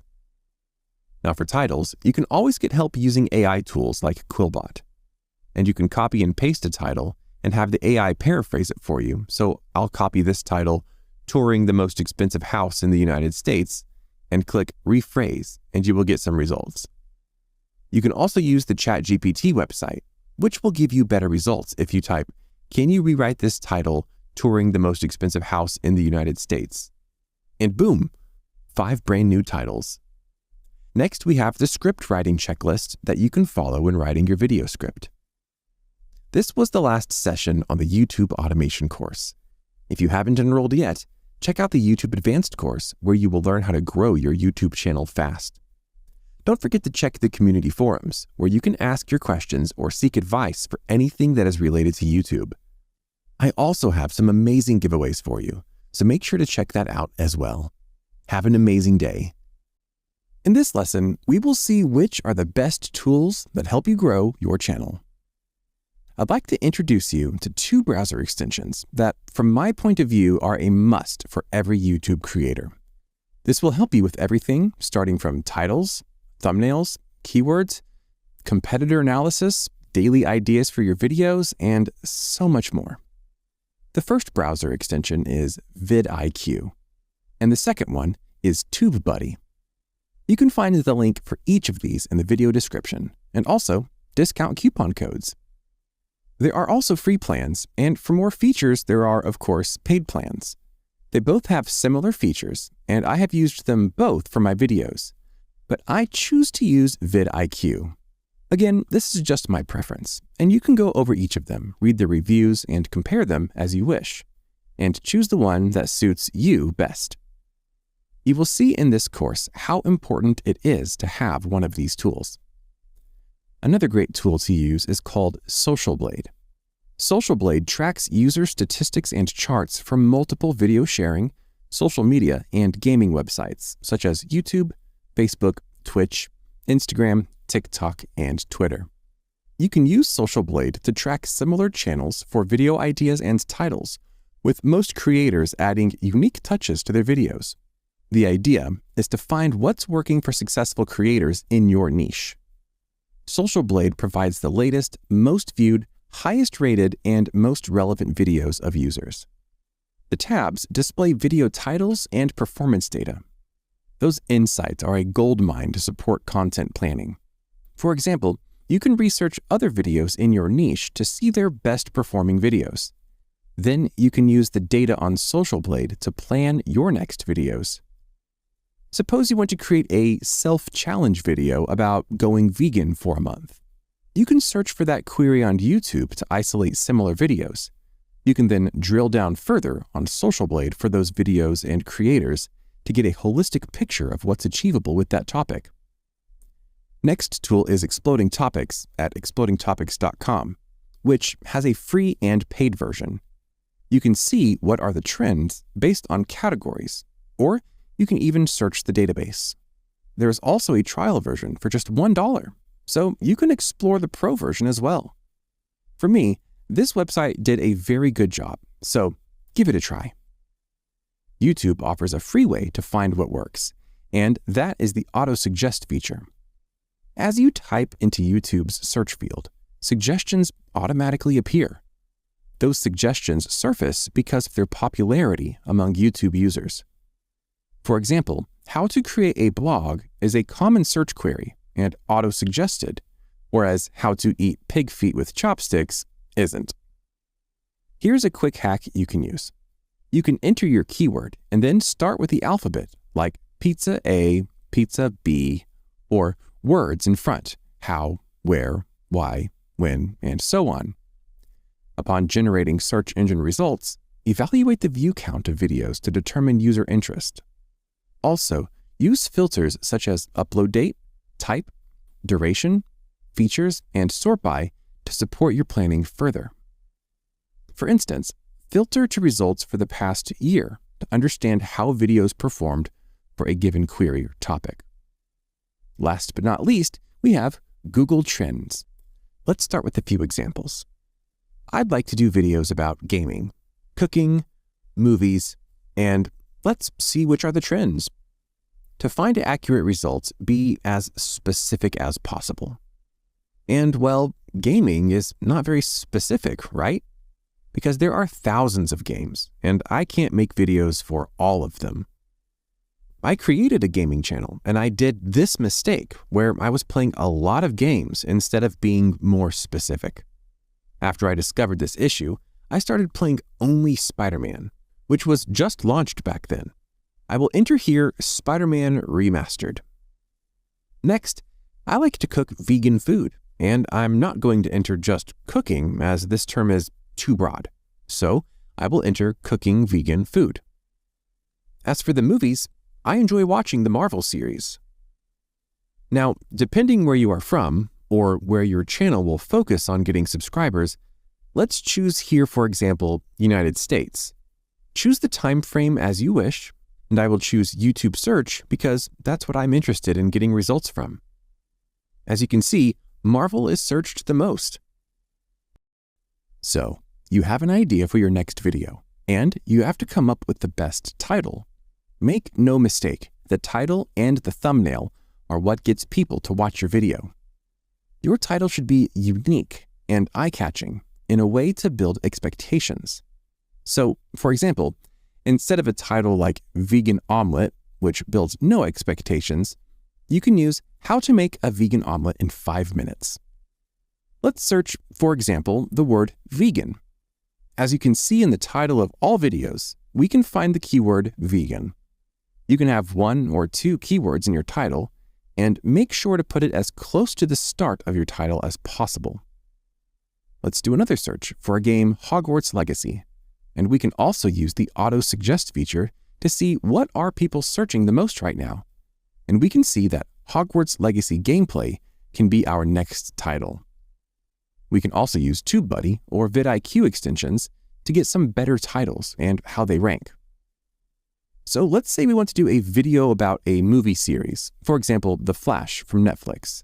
Now for titles, you can always get help using AI tools like Quillbot. And you can copy and paste a title and have the AI paraphrase it for you. So I'll copy this title, touring the most expensive house in the United States, and click rephrase, and you will get some results. You can also use the ChatGPT website, which will give you better results if you type, "Can you rewrite this title, touring the most expensive house in the United States?" And boom, 5 brand new titles. Next, we have the script writing checklist that you can follow when writing your video script. This was the last session on the YouTube automation course. If you haven't enrolled yet, check out the YouTube Advanced course where you will learn how to grow your YouTube channel fast. Don't forget to check the community forums where you can ask your questions or seek advice for anything that is related to YouTube. I also have some amazing giveaways for you, so make sure to check that out as well. Have an amazing day. In this lesson, we will see which are the best tools that help you grow your channel. I'd like to introduce you to 2 browser extensions that, from my point of view, are a must for every YouTube creator. This will help you with everything starting from titles, thumbnails, keywords, competitor analysis, daily ideas for your videos, and so much more. The first browser extension is vidIQ, and the second one is TubeBuddy. You can find the link for each of these in the video description, and also discount coupon codes. There are also free plans, and for more features, there are, of course, paid plans. They both have similar features, and I have used them both for my videos, but I choose to use vidIQ. Again, this is just my preference, and you can go over each of them, read the reviews, and compare them as you wish, and choose the one that suits you best. You will see in this course how important it is to have one of these tools. Another great tool to use is called Social Blade. Social Blade tracks user statistics and charts from multiple video sharing, social media, and gaming websites such as YouTube, Facebook, Twitch, Instagram, TikTok, and Twitter. You can use Social Blade to track similar channels for video ideas and titles, with most creators adding unique touches to their videos. The idea is to find what's working for successful creators in your niche. Social Blade provides the latest, most viewed, highest rated, and most relevant videos of users. The tabs display video titles and performance data. Those insights are a goldmine to support content planning. For example, you can research other videos in your niche to see their best performing videos. Then you can use the data on Social Blade to plan your next videos. Suppose you want to create a self-challenge video about going vegan for a month. You can search for that query on YouTube to isolate similar videos. You can then drill down further on Social Blade for those videos and creators to get a holistic picture of what's achievable with that topic. Next tool is Exploding Topics at explodingtopics.com, which has a free and paid version. You can see what are the trends based on categories, or you can even search the database. There is also a trial version for just $1. so you can explore the pro version as well. For me, this website did a very good job, so give it a try. YouTube offers a free way to find what works, and that is the auto-suggest feature. As you type into YouTube's search field, suggestions automatically appear. Those suggestions surface because of their popularity among YouTube users. For example, how to create a blog is a common search query and auto-suggested, whereas how to eat pig feet with chopsticks isn't. Here's a quick hack you can use. You can enter your keyword and then start with the alphabet, like pizza A, pizza B, or words in front, how, where, why, when, and so on. Upon generating search engine results, evaluate the view count of videos to determine user interest. Also, use filters such as upload date, type, duration, features, and sort by to support your planning further. For instance, filter to results for the past year to understand how videos performed for a given query or topic. Last but not least, we have Google Trends. Let's start with a few examples. I'd like to do videos about gaming, cooking, movies, and let's see which are the trends. To find accurate results, be as specific as possible. And well, gaming is not very specific, right? Because there are thousands of games, and I can't make videos for all of them. I created a gaming channel, and I did this mistake where I was playing a lot of games instead of being more specific. After I discovered this issue, I started playing only Spider-Man, which was just launched back then. I will enter here Spider-Man Remastered. Next, I like to cook vegan food, and I'm not going to enter just cooking as this term is too broad. So I will enter cooking vegan food. As for the movies, I enjoy watching the Marvel series. Now, depending where you are from, or where your channel will focus on getting subscribers, let's choose here, for example, United States. Choose the time frame as you wish, and I will choose YouTube search because that's what I'm interested in getting results from. As you can see, Marvel is searched the most. So, you have an idea for your next video, and you have to come up with the best title. Make no mistake, the title and the thumbnail are what gets people to watch your video. Your title should be unique and eye-catching in a way to build expectations. So, for example, instead of a title like Vegan Omelet, which builds no expectations, you can use How to Make a Vegan Omelet in 5 minutes. Let's search, for example, the word vegan. As you can see in the title of all videos, we can find the keyword vegan. You can have 1 or 2 keywords in your title, and make sure to put it as close to the start of your title as possible. Let's do another search for a game Hogwarts Legacy, and we can also use the auto-suggest feature to see what are people searching the most right now. And we can see that Hogwarts Legacy gameplay can be our next title. We can also use TubeBuddy or vidIQ extensions to get some better titles and how they rank. So let's say we want to do a video about a movie series, for example, The Flash from Netflix.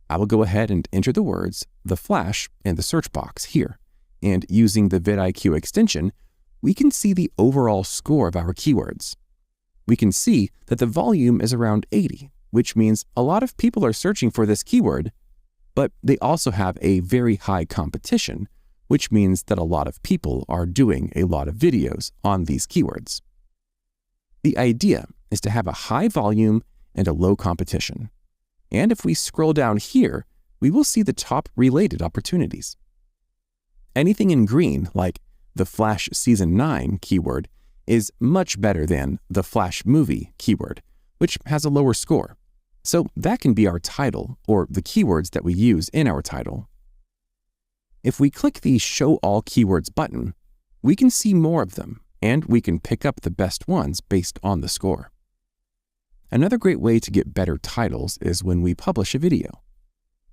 I will go ahead and enter the words The Flash in the search box here, and using the vidIQ extension, we can see the overall score of our keywords. We can see that the volume is around 80, which means a lot of people are searching for this keyword, but they also have a very high competition, which means that a lot of people are doing a lot of videos on these keywords. The idea is to have a high volume and a low competition. And if we scroll down here, we will see the top related opportunities. Anything in green, like the Flash Season 9 keyword, is much better than the Flash Movie keyword, which has a lower score. So that can be our title or the keywords that we use in our title. If we click the Show All Keywords button, we can see more of them, and we can pick up the best ones based on the score. Another great way to get better titles is when we publish a video.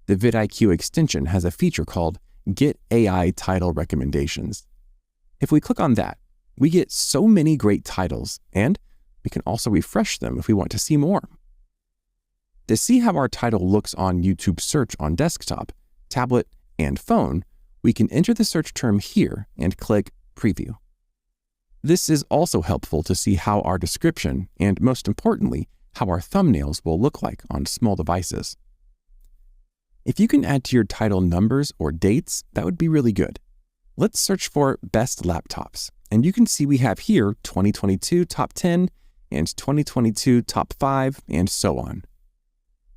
The vidIQ extension has a feature called Get AI Title Recommendations. If we click on that, we get so many great titles, and we can also refresh them if we want to see more. To see how our title looks on YouTube search on desktop, tablet, and phone, we can enter the search term here and click Preview. This is also helpful to see how our description, and most importantly, how our thumbnails will look like on small devices. If you can add to your title numbers or dates, that would be really good. Let's search for best laptops, and you can see we have here 2022 top 10 and 2022 top 5 and so on.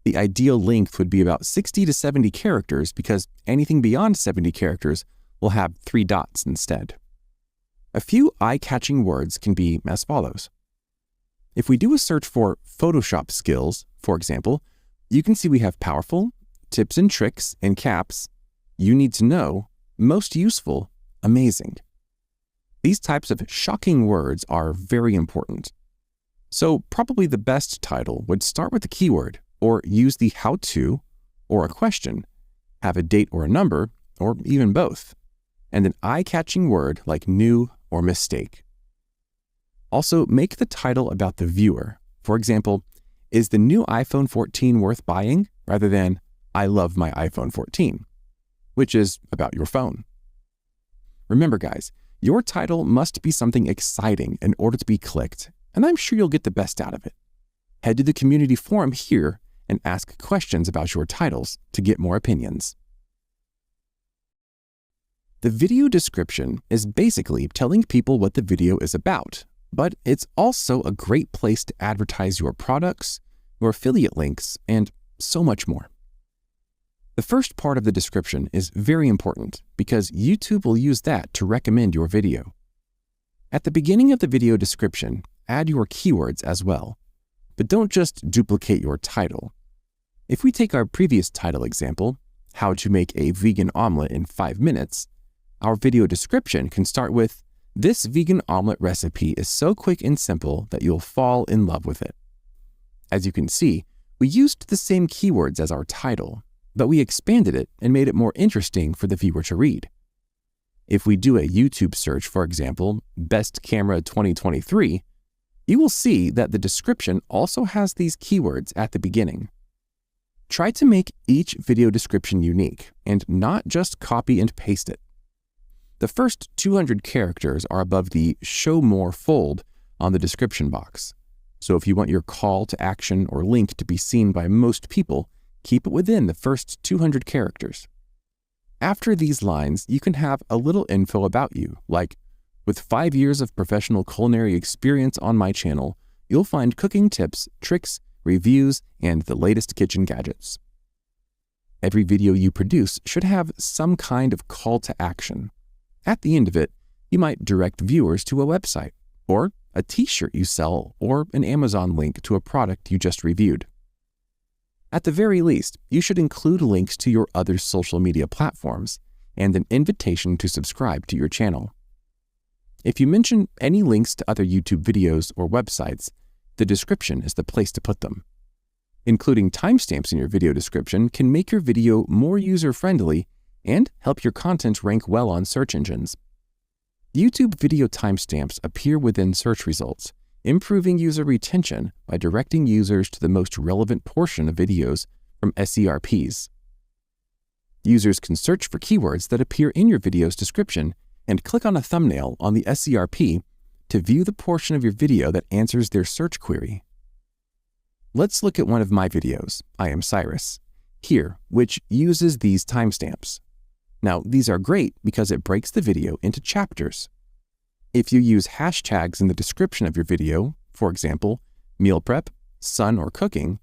The ideal length would be about 60 to 70 characters because anything beyond 70 characters will have 3 dots instead. A few eye-catching words can be as follows. If we do a search for Photoshop skills, for example, you can see we have powerful, tips and tricks in caps, you need to know, most useful, amazing. These types of shocking words are very important. So probably the best title would start with the keyword or use the how-to or a question, have a date or a number, or even both, and an eye-catching word like new or mistake. Also, make the title about the viewer. For example, is the new iPhone 14 worth buying? Rather than, I love my iPhone 14, which is about your phone. Remember guys, your title must be something exciting in order to be clicked, and I'm sure you'll get the best out of it. Head to the community forum here and ask questions about your titles to get more opinions. The video description is basically telling people what the video is about, but it's also a great place to advertise your products, your affiliate links, and so much more. The first part of the description is very important because YouTube will use that to recommend your video. At the beginning of the video description, add your keywords as well, but don't just duplicate your title. If we take our previous title example, How to Make a Vegan Omelet in 5 Minutes, our video description can start with, this vegan omelet recipe is so quick and simple that you'll fall in love with it. As you can see, we used the same keywords as our title, but we expanded it and made it more interesting for the viewer to read. If we do a YouTube search, for example, Best Camera 2023, you will see that the description also has these keywords at the beginning. Try to make each video description unique and not just copy and paste it. The first 200 characters are above the Show More fold on the description box. So if you want your call to action or link to be seen by most people, keep it within the first 200 characters. After these lines, you can have a little info about you, like, with 5 years of professional culinary experience on my channel, you'll find cooking tips, tricks, reviews, and the latest kitchen gadgets. Every video you produce should have some kind of call to action. At the end of it, you might direct viewers to a website, or a t-shirt you sell, or an Amazon link to a product you just reviewed. At the very least, you should include links to your other social media platforms and an invitation to subscribe to your channel. If you mention any links to other YouTube videos or websites, the description is the place to put them. Including timestamps in your video description can make your video more user-friendly and help your content rank well on search engines. YouTube video timestamps appear within search results, improving user retention by directing users to the most relevant portion of videos from SERPs. Users can search for keywords that appear in your video's description and click on a thumbnail on the SERP to view the portion of your video that answers their search query. Let's look at one of my videos, I Am Cyrus, here, which uses these timestamps. Now, these are great because it breaks the video into chapters. If you use hashtags in the description of your video, for example, meal prep, sun, or cooking,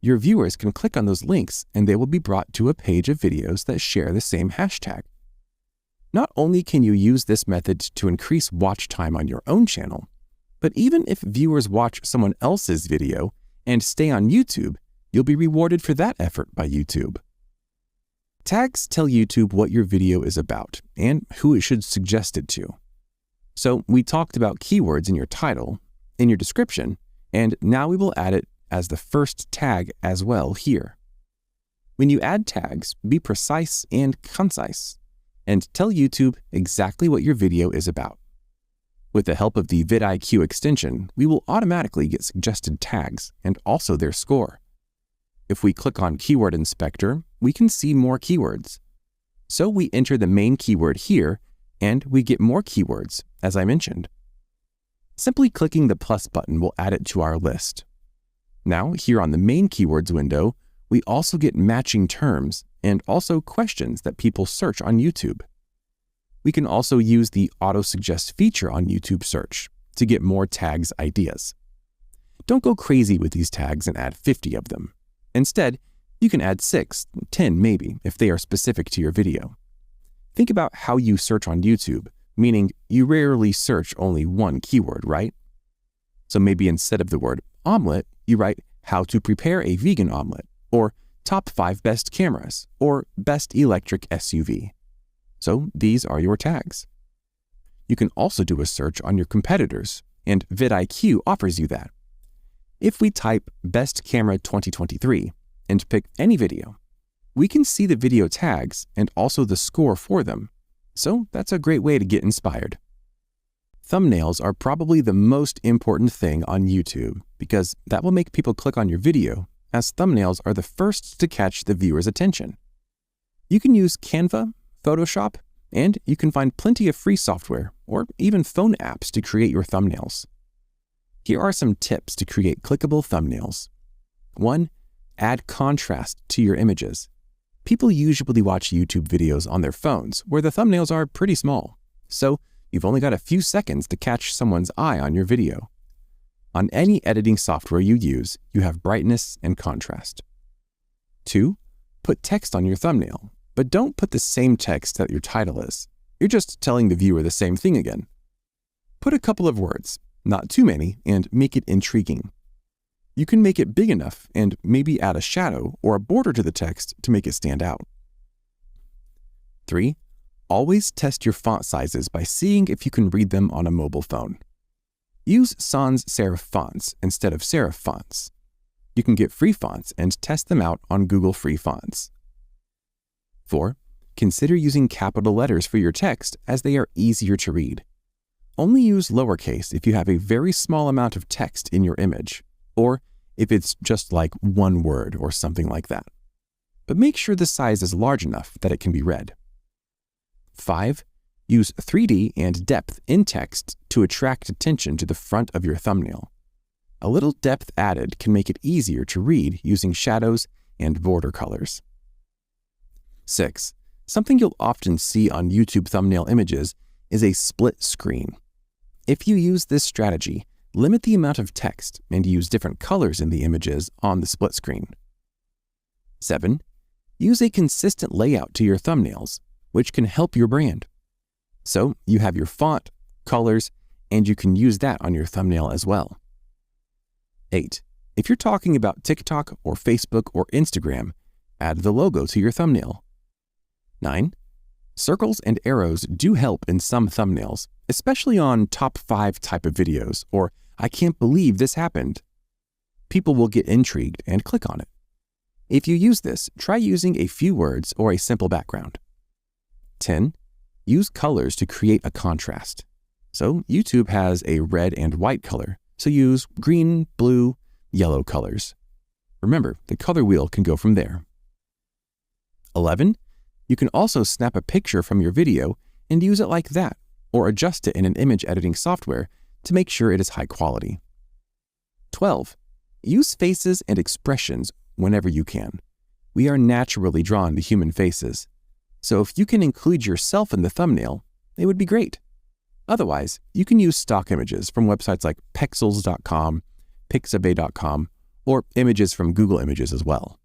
your viewers can click on those links and they will be brought to a page of videos that share the same hashtag. Not only can you use this method to increase watch time on your own channel, but even if viewers watch someone else's video and stay on YouTube, you'll be rewarded for that effort by YouTube. Tags tell YouTube what your video is about and who it should suggest it to. So we talked about keywords in your title, in your description, and now we will add it as the first tag as well here. When you add tags, be precise and concise, and tell YouTube exactly what your video is about. With the help of the vidIQ extension, we will automatically get suggested tags and also their score. If we click on Keyword Inspector, we can see more keywords. So we enter the main keyword here, and we get more keywords, as I mentioned. Simply clicking the plus button will add it to our list. Now, here on the main keywords window, we also get matching terms and also questions that people search on YouTube. We can also use the auto-suggest feature on YouTube search to get more tags ideas. Don't go crazy with these tags and add 50 of them. Instead, you can add 6, 10 maybe, if they are specific to your video. Think about how you search on YouTube, meaning you rarely search only one keyword, right? So maybe instead of the word omelet, you write how to prepare a vegan omelet, or top 5 best cameras, or best electric SUV. So these are your tags. You can also do a search on your competitors, and vidIQ offers you that. If we type best camera 2023 and pick any video, we can see the video tags and also the score for them. So that's a great way to get inspired. Thumbnails are probably the most important thing on YouTube because that will make people click on your video, as thumbnails are the first to catch the viewer's attention. You can use Canva, Photoshop, and you can find plenty of free software or even phone apps to create your thumbnails. Here are some tips to create clickable thumbnails. 1. Add contrast to your images. People usually watch YouTube videos on their phones where the thumbnails are pretty small, so you've only got a few seconds to catch someone's eye on your video. On any editing software you use, you have brightness and contrast. 2. Put text on your thumbnail, but don't put the same text that your title is. You're just telling the viewer the same thing again. Put a couple of words, not too many, and make it intriguing. You can make it big enough and maybe add a shadow or a border to the text to make it stand out. 3. Always test your font sizes by seeing if you can read them on a mobile phone. Use sans serif fonts instead of serif fonts. You can get free fonts and test them out on Google Free Fonts. 4. Consider using capital letters for your text as they are easier to read. Only use lowercase if you have a very small amount of text in your image, or if it's just like one word or something like that. But make sure the size is large enough that it can be read. 5. Use 3D and depth in text to attract attention to the front of your thumbnail. A little depth added can make it easier to read using shadows and border colors. 6. Something you'll often see on YouTube thumbnail images is a split screen. If you use this strategy, limit the amount of text and use different colors in the images on the split screen. 7. Use a consistent layout to your thumbnails, which can help your brand. So you have your font, colors, and you can use that on your thumbnail as well. 8. If you're talking about TikTok or Facebook or Instagram, add the logo to your thumbnail. 9. Circles and arrows do help in some thumbnails, especially on top 5 type of videos or I can't believe this happened. People will get intrigued and click on it. If you use this, try using a few words or a simple background. 10. Use colors to create a contrast. So YouTube has a red and white color, so use green, blue, yellow colors. Remember, the color wheel can go from there. 11. You can also snap a picture from your video and use it like that, or adjust it in an image editing software to make sure it is high quality. 12. Use faces and expressions whenever you can. We are naturally drawn to human faces, so if you can include yourself in the thumbnail, it would be great. Otherwise, you can use stock images from websites like pexels.com, pixabay.com, or images from Google Images as well.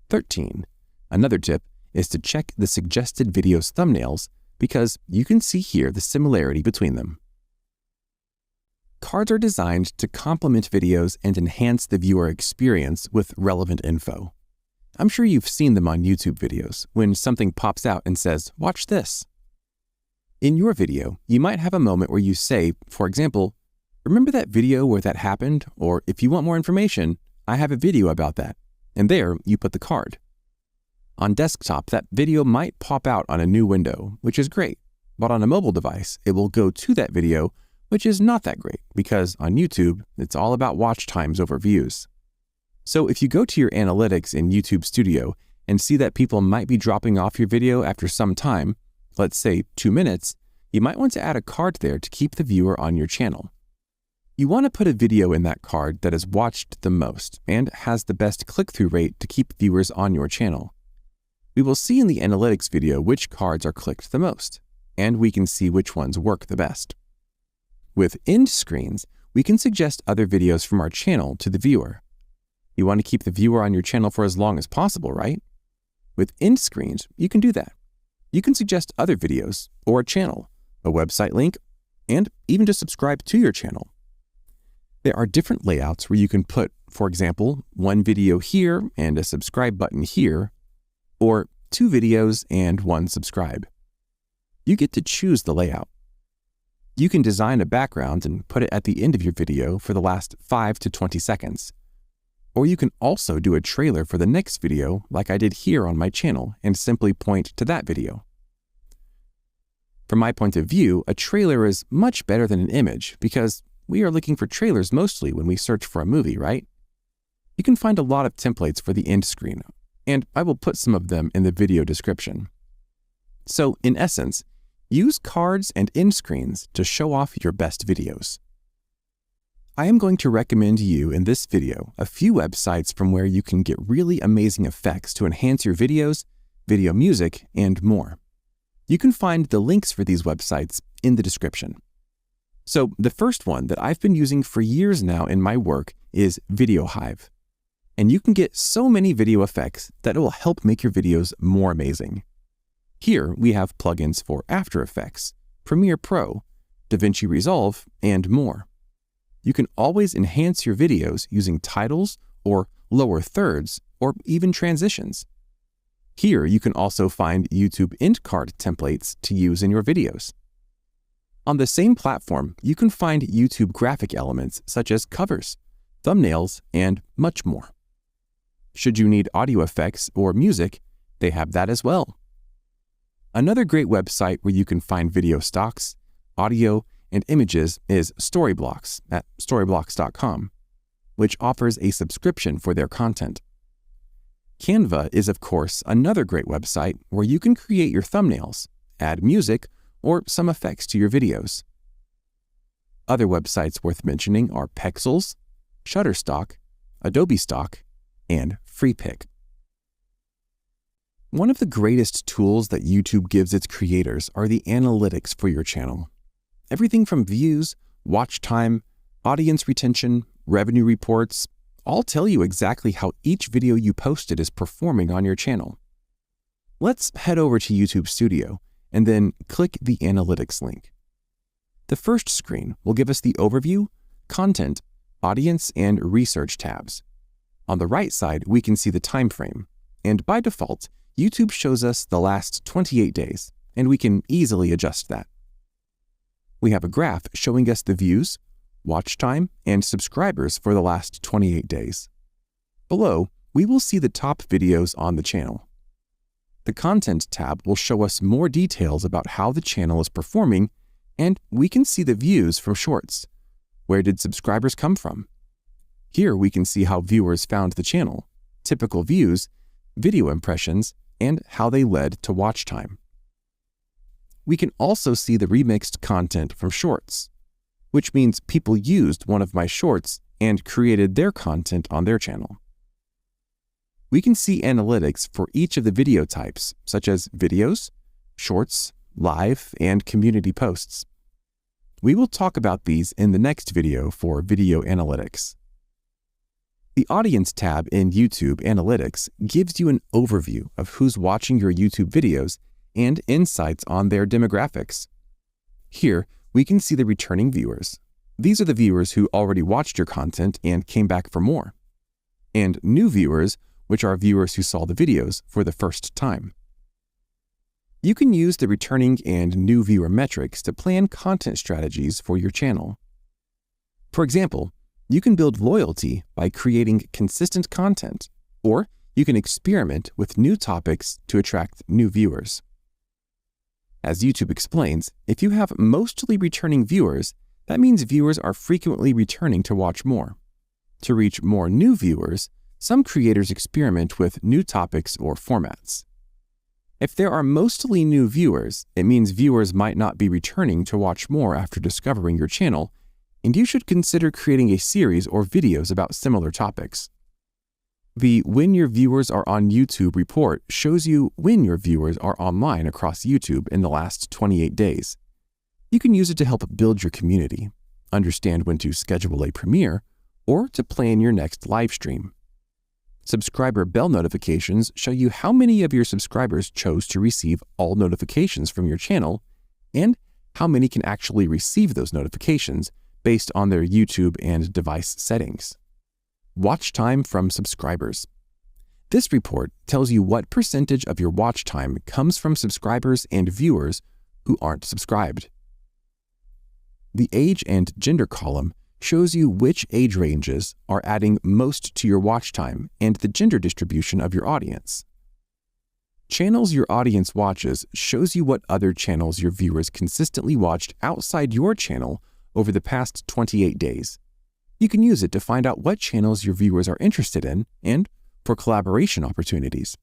13. Another tip is to check the suggested video's thumbnails because you can see here the similarity between them. Cards are designed to complement videos and enhance the viewer experience with relevant info. I'm sure you've seen them on YouTube videos when something pops out and says, "Watch this." In your video, you might have a moment where you say, for example, "Remember that video where that happened?" Or if you want more information, "I have a video about that." And there you put the card. On desktop, that video might pop out on a new window, which is great. But on a mobile device, it will go to that video, which is not that great because on YouTube, it's all about watch times over views. So if you go to your analytics in YouTube Studio and see that people might be dropping off your video after some time, let's say 2 minutes, you might want to add a card there to keep the viewer on your channel. You want to put a video in that card that is watched the most and has the best click-through rate to keep viewers on your channel. We will see in the analytics video which cards are clicked the most, and we can see which ones work the best. With end screens, we can suggest other videos from our channel to the viewer. You want to keep the viewer on your channel for as long as possible, right? With end screens, you can do that. You can suggest other videos or a channel, a website link, and even to subscribe to your channel. There are different layouts where you can put, for example, one video here and a subscribe button here, or 2 videos and 1 subscribe. You get to choose the layout. You can design a background and put it at the end of your video for the last 5 to 20 seconds. Or you can also do a trailer for the next video like I did here on my channel and simply point to that video. From my point of view, a trailer is much better than an image because we are looking for trailers mostly when we search for a movie, right? You can find a lot of templates for the end screen, and I will put some of them in the video description. So, in essence, use cards and end screens to show off your best videos. I am going to recommend you in this video a few websites from where you can get really amazing effects to enhance your videos, video music, and more. You can find the links for these websites in the description. So the first one that I've been using for years now in my work is Video Hive. And you can get so many video effects that it will help make your videos more amazing. Here we have plugins for After Effects, Premiere Pro, DaVinci Resolve, and more. You can always enhance your videos using titles or lower thirds or even transitions. Here you can also find YouTube end card templates to use in your videos. On the same platform, you can find YouTube graphic elements such as covers, thumbnails, and much more. Should you need audio effects or music, they have that as well. Another great website where you can find video stocks, audio, and images is Storyblocks at storyblocks.com, which offers a subscription for their content. Canva is, of course, another great website where you can create your thumbnails, add music, or some effects to your videos. Other websites worth mentioning are Pexels, Shutterstock, Adobe Stock, and Freepik. One of the greatest tools that YouTube gives its creators are the analytics for your channel. Everything from views, watch time, audience retention, revenue reports, all tell you exactly how each video you posted is performing on your channel. Let's head over to YouTube Studio and then click the Analytics link. The first screen will give us the Overview, Content, Audience, and Research tabs. On the right side, we can see the time frame, and by default, YouTube shows us the last 28 days, and we can easily adjust that. We have a graph showing us the views, watch time, and subscribers for the last 28 days. Below, we will see the top videos on the channel. The Content tab will show us more details about how the channel is performing, and we can see the views from Shorts. Where did subscribers come from? Here we can see how viewers found the channel, typical views, video impressions, and how they led to watch time. We can also see the remixed content from Shorts, which means people used one of my shorts and created their content on their channel. We can see analytics for each of the video types, such as videos, shorts, live, and community posts. We will talk about these in the next video for video analytics. The Audience tab in YouTube Analytics gives you an overview of who's watching your YouTube videos and insights on their demographics. Here, we can see the returning viewers. These are the viewers who already watched your content and came back for more. And new viewers, which are viewers who saw the videos for the first time. You can use the returning and new viewer metrics to plan content strategies for your channel. For example, you can build loyalty by creating consistent content, or you can experiment with new topics to attract new viewers. As YouTube explains, if you have mostly returning viewers, that means viewers are frequently returning to watch more. To reach more new viewers, Some creators experiment with new topics or formats. If there are mostly new viewers, it means viewers might not be returning to watch more after discovering your channel, and you should consider creating a series or videos about similar topics. The When Your Viewers Are on YouTube report shows you when your viewers are online across YouTube in the last 28 days. You can use it to help build your community, understand when to schedule a premiere, or to plan your next live stream. Subscriber bell notifications show you how many of your subscribers chose to receive all notifications from your channel and how many can actually receive those notifications based on their YouTube and device settings. Watch time from subscribers. This report tells you what percentage of your watch time comes from subscribers and viewers who aren't subscribed. The age and gender column shows you which age ranges are adding most to your watch time and the gender distribution of your audience. Channels your audience watches shows you what other channels your viewers consistently watched outside your channel over the past 28 days. You can use it to find out what channels your viewers are interested in and for collaboration opportunities.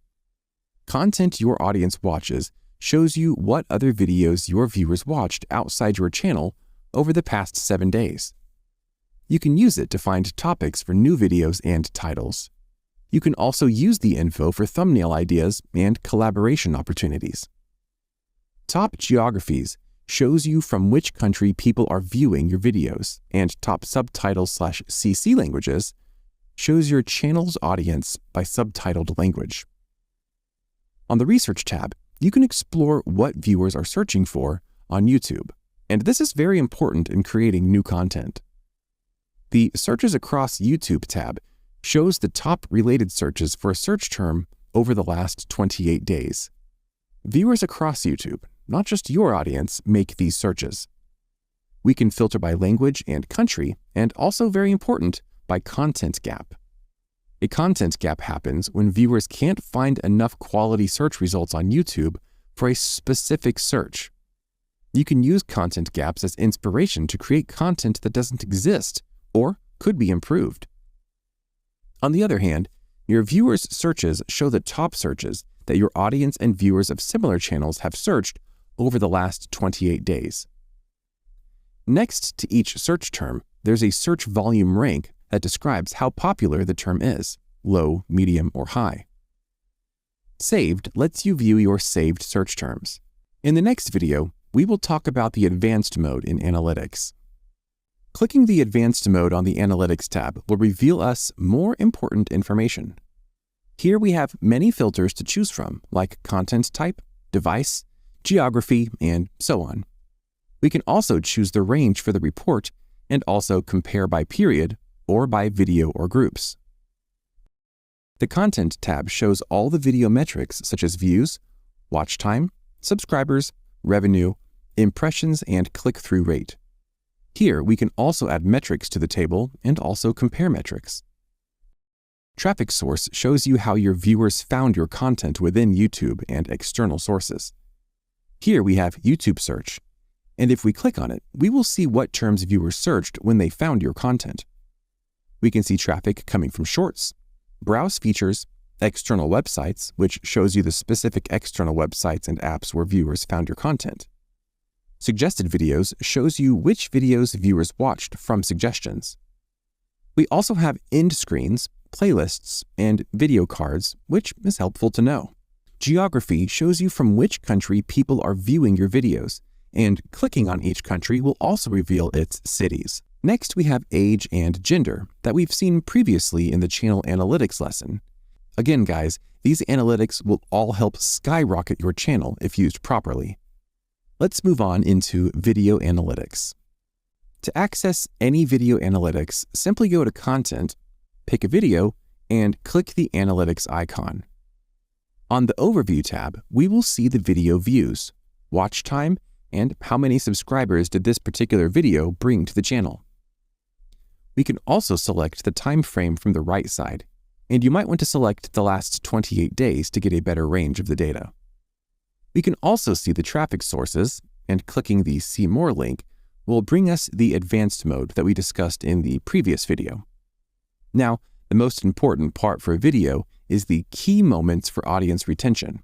Content your audience watches shows you what other videos your viewers watched outside your channel over the past 7 days. You can use it to find topics for new videos and titles. You can also use the info for thumbnail ideas and collaboration opportunities. Top Geographies shows you from which country people are viewing your videos, and Top Subtitles/CC Languages shows your channel's audience by subtitled language. On the Research tab, you can explore what viewers are searching for on YouTube, and this is very important in creating new content. The Searches Across YouTube tab shows the top related searches for a search term over the last 28 days. Viewers across YouTube, not just your audience, make these searches. We can filter by language and country, and also very important, by content gap. A content gap happens when viewers can't find enough quality search results on YouTube for a specific search. You can use content gaps as inspiration to create content that doesn't exist or could be improved. On the other hand, your viewers' searches show the top searches that your audience and viewers of similar channels have searched over the last 28 days. Next to each search term, there's a search volume rank that describes how popular the term is, low, medium, or high. Saved lets you view your saved search terms. In the next video, we will talk about the advanced mode in analytics. Clicking the Advanced mode on the Analytics tab will reveal us more important information. Here we have many filters to choose from, like content type, device, geography, and so on. We can also choose the range for the report and also compare by period or by video or groups. The Content tab shows all the video metrics such as views, watch time, subscribers, revenue, impressions, and click-through rate. Here, we can also add metrics to the table and also compare metrics. Traffic source shows you how your viewers found your content within YouTube and external sources. Here we have YouTube search, and if we click on it, we will see what terms viewers searched when they found your content. We can see traffic coming from shorts, browse features, external websites, which shows you the specific external websites and apps where viewers found your content. Suggested videos shows you which videos viewers watched from suggestions. We also have end screens, playlists, and video cards, which is helpful to know. Geography shows you from which country people are viewing your videos, and clicking on each country will also reveal its cities. Next, we have age and gender that we've seen previously in the channel analytics lesson. Again, guys, these analytics will all help skyrocket your channel if used properly. Let's move on into video analytics. To access any video analytics, simply go to Content, pick a video, and click the Analytics icon. On the Overview tab, we will see the video views, watch time, and how many subscribers did this particular video bring to the channel. We can also select the time frame from the right side, and you might want to select the last 28 days to get a better range of the data. We can also see the traffic sources, and clicking the See More link will bring us the advanced mode that we discussed in the previous video. Now, The most important part for a video is the key moments for audience retention.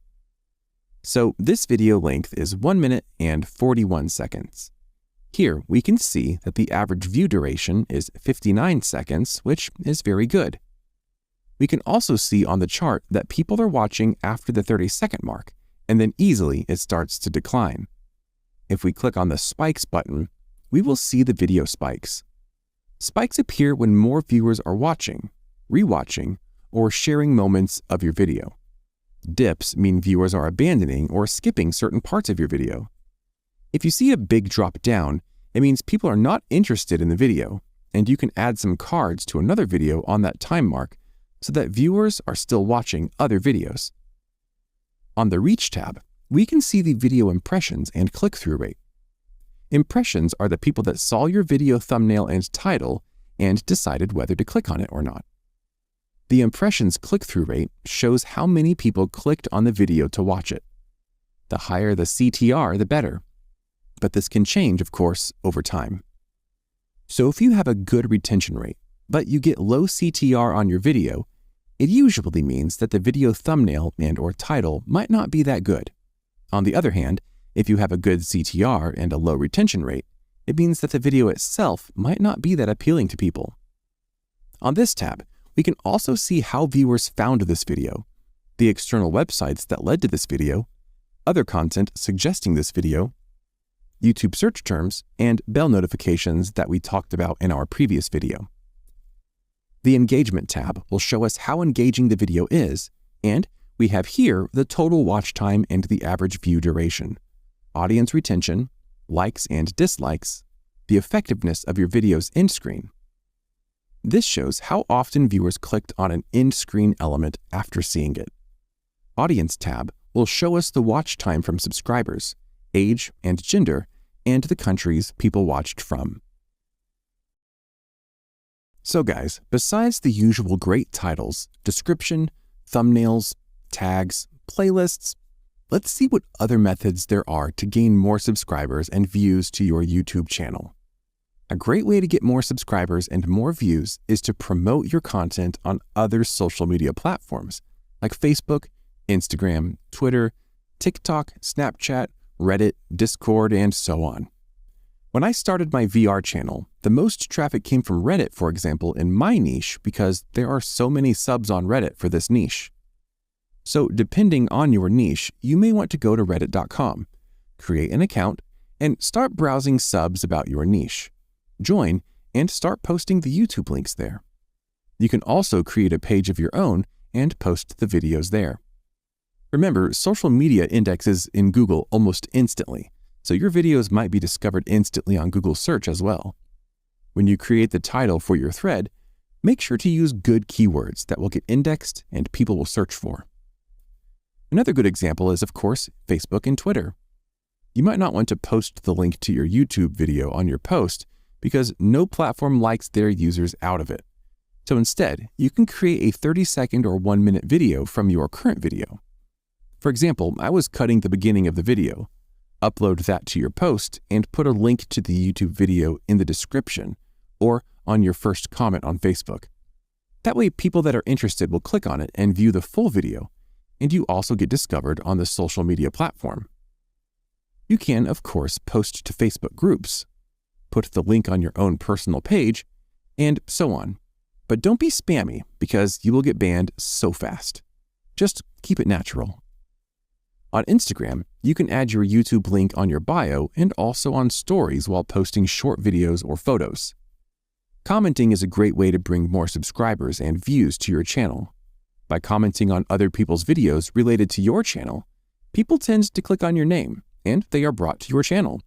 So this video length is 1 minute and 41 seconds. Here we can see that the average view duration is 59 seconds, which is very good. We can also see on the chart that people are watching after the 30-second mark, and then easily it starts to decline. If we click on the spikes button, we will see the video spikes. Spikes appear when more viewers are watching, rewatching, or sharing moments of your video. Dips mean viewers are abandoning or skipping certain parts of your video. If you see a big drop down, it means people are not interested in the video, and you can add some cards to another video on that time mark so that viewers are still watching other videos. On the Reach tab, we can see the video impressions and click-through rate. Impressions are the people that saw your video thumbnail and title and decided whether to click on it or not. The impressions click-through rate shows how many people clicked on the video to watch it. The higher the CTR, the better. But this can change, of course, over time. So if you have a good retention rate, but you get low CTR on your video, it usually means that the video thumbnail and/or title might not be that good. On the other hand, if you have a good CTR and a low retention rate, it means that the video itself might not be that appealing to people. On this tab, we can also see how viewers found this video, the external websites that led to this video, other content suggesting this video, YouTube search terms, and bell notifications that we talked about in our previous video. The Engagement tab will show us how engaging the video is, and we have here the total watch time and the average view duration, audience retention, likes and dislikes, the effectiveness of your video's end screen. This shows how often viewers clicked on an end screen element after seeing it. Audience tab will show us the watch time from subscribers, age and gender, and the countries people watched from. So guys, besides the usual great titles, description, thumbnails, tags, playlists, let's see what other methods there are to gain more subscribers and views to your YouTube channel. A great way to get more subscribers and more views is to promote your content on other social media platforms like Facebook, Instagram, Twitter, TikTok, Snapchat, Reddit, Discord, and so on. When I started my VR channel, the most traffic came from Reddit, for example, in my niche because there are so many subs on Reddit for this niche. So depending on your niche, you may want to go to reddit.com, create an account, and start browsing subs about your niche. Join and start posting the YouTube links there. You can also create a page of your own and post the videos there. Remember, social media indexes in Google almost instantly, so your videos might be discovered instantly on Google search as well. When you create the title for your thread, make sure to use good keywords that will get indexed and people will search for. Another good example is, of course, Facebook and Twitter. You might not want to post the link to your YouTube video on your post because no platform likes their users out of it. So instead, you can create a 30-second or 1-minute video from your current video. For example, I was cutting the beginning of the video. Upload that to your post and put a link to the YouTube video in the description or on your first comment on Facebook. That way, people that are interested will click on it and view the full video, and you also get discovered on the social media platform. You can, of course, post to Facebook groups, put the link on your own personal page, and so on. But don't be spammy because you will get banned so fast. Just keep it natural. On Instagram, you can add your YouTube link on your bio and also on stories while posting short videos or photos. Commenting is a great way to bring more subscribers and views to your channel. By commenting on other people's videos related to your channel, people tend to click on your name and they are brought to your channel.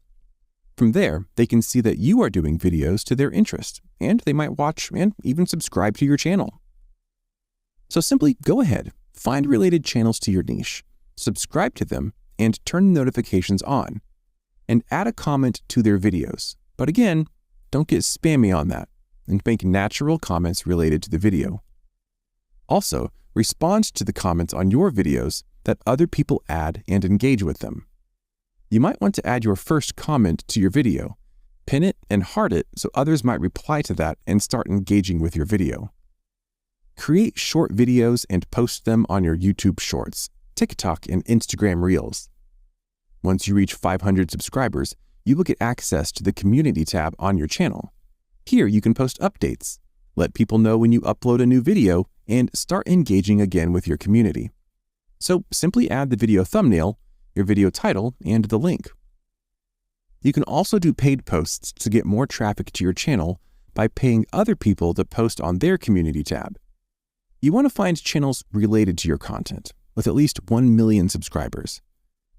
From there, they can see that you are doing videos to their interest and they might watch and even subscribe to your channel. So simply go ahead, find related channels to your niche, subscribe to them, and turn notifications on, and add a comment to their videos. But again, don't get spammy on that, and make natural comments related to the video. Also, respond to the comments on your videos that other people add and engage with them. You might want to add your first comment to your video, pin it and heart it so others might reply to that and start engaging with your video. Create short videos and post them on your YouTube Shorts, TikTok, and Instagram Reels. Once you reach 500 subscribers, you will get access to the Community tab on your channel. Here you can post updates, let people know when you upload a new video, and start engaging again with your community. So simply add the video thumbnail, your video title, and the link. You can also do paid posts to get more traffic to your channel by paying other people to post on their Community tab. You want to find channels related to your content with at least 1 million subscribers.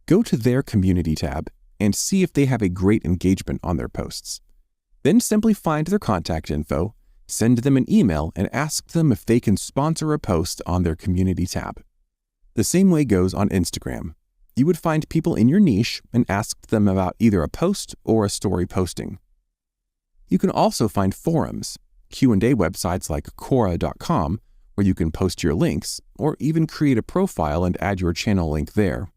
Go to their Community tab and see if they have a great engagement on their posts. Then simply find their contact info, send them an email, and ask them if they can sponsor a post on their Community tab. The same way goes on Instagram. You would find people in your niche and ask them about either a post or a story posting. You can also find forums, Q&A websites like Quora.com, where you can post your links, or even create a profile and add your channel link there.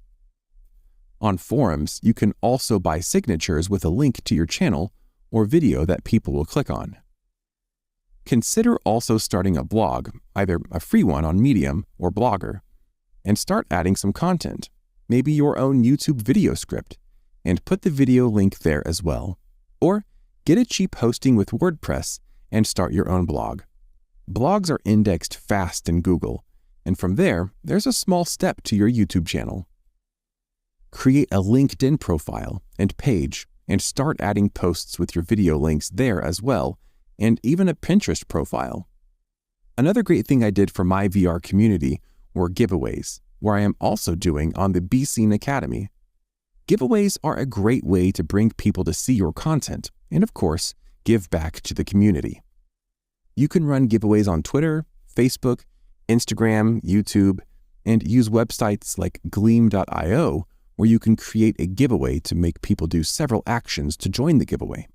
On forums, you can also buy signatures with a link to your channel or video that people will click on. Consider also starting a blog, either a free one on Medium or Blogger, and start adding some content, maybe your own YouTube video script, and put the video link there as well. Or get a cheap hosting with WordPress and start your own blog. Blogs are indexed fast in Google, and from there, there's a small step to your YouTube channel. Create a LinkedIn profile and page and start adding posts with your video links there as well, and even a Pinterest profile. Another great thing I did for my VR community were giveaways, where I am also doing on the BScene Academy. Giveaways are a great way to bring people to see your content and, of course, give back to the community. You can run giveaways on Twitter, Facebook, Instagram, YouTube, and use websites like gleam.io, where you can create a giveaway to make people do several actions to join the giveaway.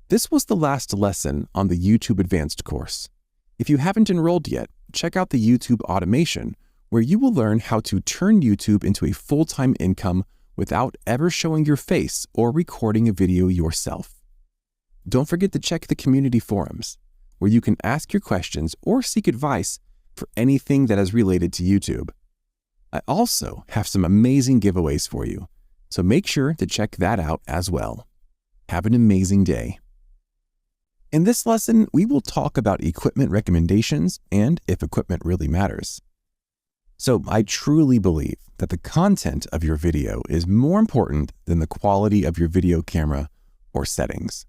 This was the last lesson on the YouTube Advanced course. If you haven't enrolled yet, check out the YouTube Automation, where you will learn how to turn YouTube into a full-time income without ever showing your face or recording a video yourself. Don't forget to check the community forums, where you can ask your questions or seek advice for anything that is related to YouTube. I also have some amazing giveaways for you, so make sure to check that out as well. Have an amazing day. In this lesson, we will talk about equipment recommendations and if equipment really matters. So I truly believe that the content of your video is more important than the quality of your video camera or settings.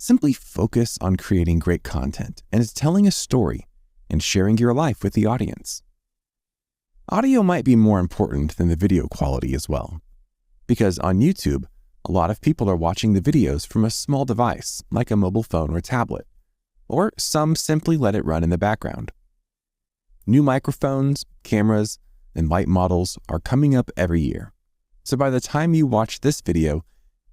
Simply focus on creating great content and telling a story and sharing your life with the audience. Audio might be more important than the video quality as well, because on YouTube, a lot of people are watching the videos from a small device like a mobile phone or tablet, or some simply let it run in the background. New microphones, cameras, and light models are coming up every year, so by the time you watch this video,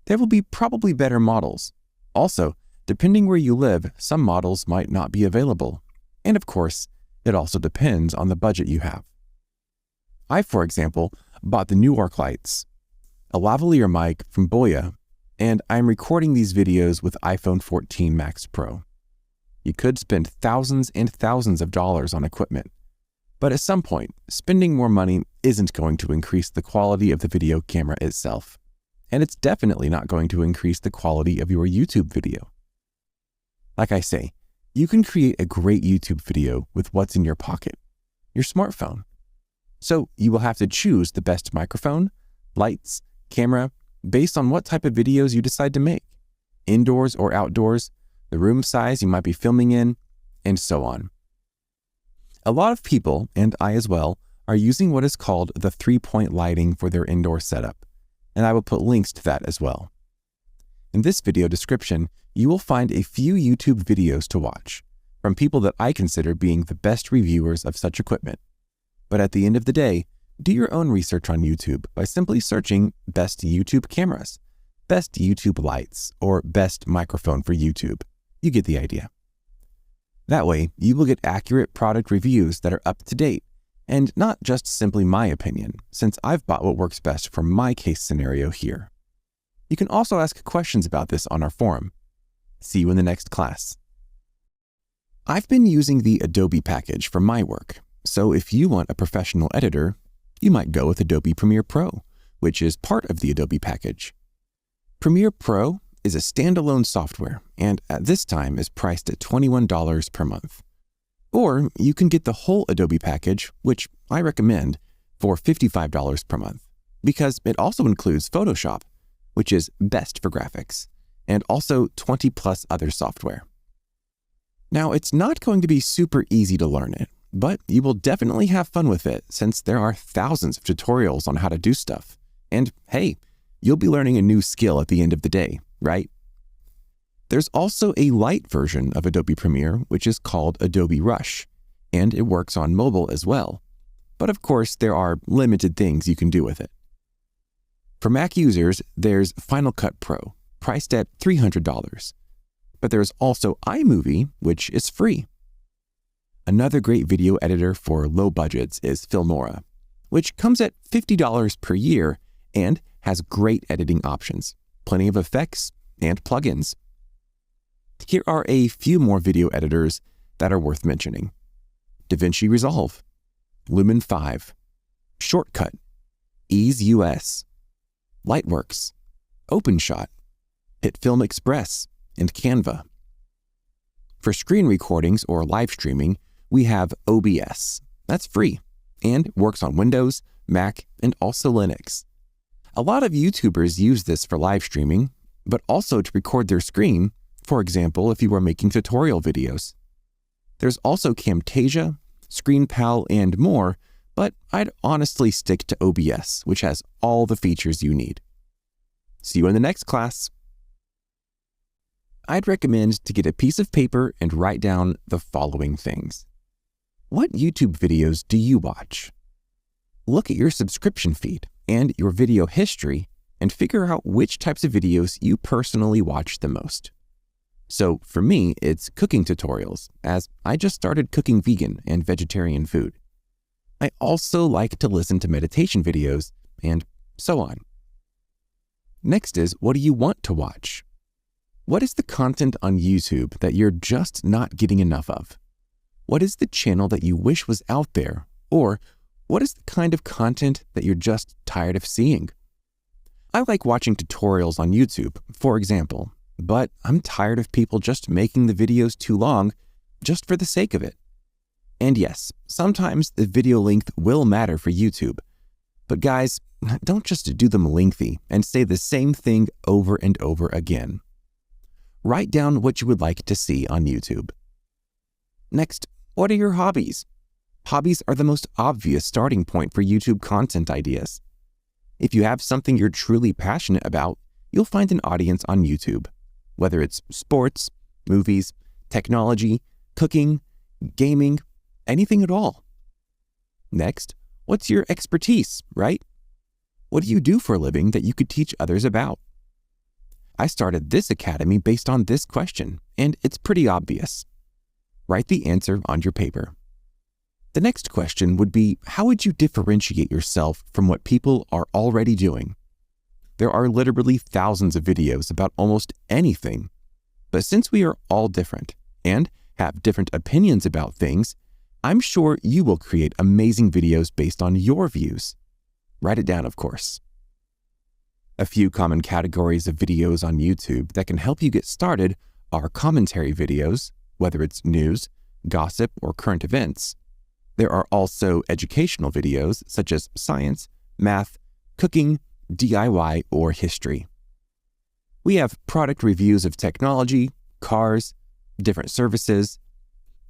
there will be probably better models. Also, depending where you live, some models might not be available, and of course, it also depends on the budget you have. I, for example, bought the new arc lights, a lavalier mic from Boya, and I'm recording these videos with iPhone 14 Max Pro. You could spend thousands and thousands of dollars on equipment, but at some point, spending more money isn't going to increase the quality of the video camera itself, and it's definitely not going to increase the quality of your YouTube video. Like I say, you can create a great YouTube video with what's in your pocket, your smartphone. So you will have to choose the best microphone, lights, camera, based on what type of videos you decide to make, indoors or outdoors, the room size you might be filming in, and so on. A lot of people, and I as well, are using what is called the 3-point lighting for their indoor setup, and I will put links to that as well. In this video description, you will find a few YouTube videos to watch from people that I consider being the best reviewers of such equipment. But at the end of the day, do your own research on YouTube by simply searching best YouTube cameras, best YouTube lights, or best microphone for YouTube. You get the idea. That way, you will get accurate product reviews that are up to date, and not just simply my opinion, since I've bought what works best for my case scenario here. You can also ask questions about this on our forum. See you in the next class. I've been using the Adobe package for my work, so if you want a professional editor, you might go with Adobe Premiere Pro, which is part of the Adobe package. Premiere Pro is a standalone software and at this time is priced at $21 per month. Or you can get the whole Adobe package, which I recommend, for $55 per month, because it also includes Photoshop, which is best for graphics, and also 20 plus other software. Now, it's not going to be super easy to learn it, but you will definitely have fun with it since there are thousands of tutorials on how to do stuff. And hey, you'll be learning a new skill at the end of the day, right? There's also a light version of Adobe Premiere, which is called Adobe Rush, and it works on mobile as well. But of course, there are limited things you can do with it. For Mac users, there's Final Cut Pro, priced at $300. But there's also iMovie, which is free. Another great video editor for low budgets is Filmora, which comes at $50 per year and has great editing options, plenty of effects, and plugins. Here are a few more video editors that are worth mentioning: DaVinci Resolve, Lumen 5, Shortcut, Ease US, Lightworks, OpenShot, HitFilm Express, and Canva. For screen recordings or live streaming, we have OBS. That's free and works on Windows, Mac, and also Linux. A lot of YouTubers use this for live streaming, but also to record their screen, for example, if you are making tutorial videos. There's also Camtasia, ScreenPal, and more, but I'd honestly stick to OBS, which has all the features you need. See you in the next class. I'd recommend to get a piece of paper and write down the following things. What YouTube videos do you watch? Look at your subscription feed and your video history and figure out which types of videos you personally watch the most. So for me, it's cooking tutorials, as I just started cooking vegan and vegetarian food. I also like to listen to meditation videos and so on. Next is, what do you want to watch? What is the content on YouTube that you're just not getting enough of? What is the channel that you wish was out there? Or what is the kind of content that you're just tired of seeing? I like watching tutorials on YouTube, for example, but I'm tired of people just making the videos too long just for the sake of it. And yes, sometimes the video length will matter for YouTube. But guys, don't just do them lengthy and say the same thing over and over again. Write down what you would like to see on YouTube. Next, what are your hobbies? Hobbies are the most obvious starting point for YouTube content ideas. If you have something you're truly passionate about, you'll find an audience on YouTube, whether it's sports, movies, technology, cooking, gaming, anything at all. Next, what's your expertise, right? What do you do for a living that you could teach others about? I started this academy based on this question, and it's pretty obvious. Write the answer on your paper. The next question would be, how would you differentiate yourself from what people are already doing? There are literally thousands of videos about almost anything. But since we are all different and have different opinions about things, I'm sure you will create amazing videos based on your views. Write it down, of course. A few common categories of videos on YouTube that can help you get started are commentary videos, whether it's news, gossip, or current events. There are also educational videos such as science, math, cooking, DIY, or history. We have product reviews of technology, cars, different services.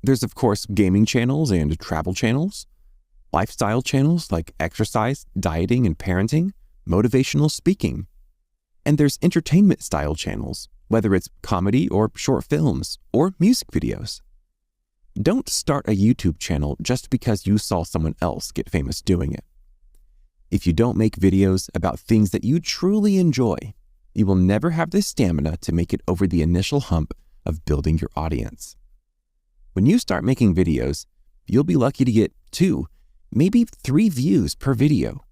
There's of course gaming channels and travel channels, lifestyle channels like exercise, dieting, and parenting, motivational speaking. And there's entertainment style channels, whether it's comedy or short films or music videos. Don't start a YouTube channel just because you saw someone else get famous doing it. If you don't make videos about things that you truly enjoy, you will never have the stamina to make it over the initial hump of building your audience. When you start making videos, you'll be lucky to get 2, maybe 3 views per video.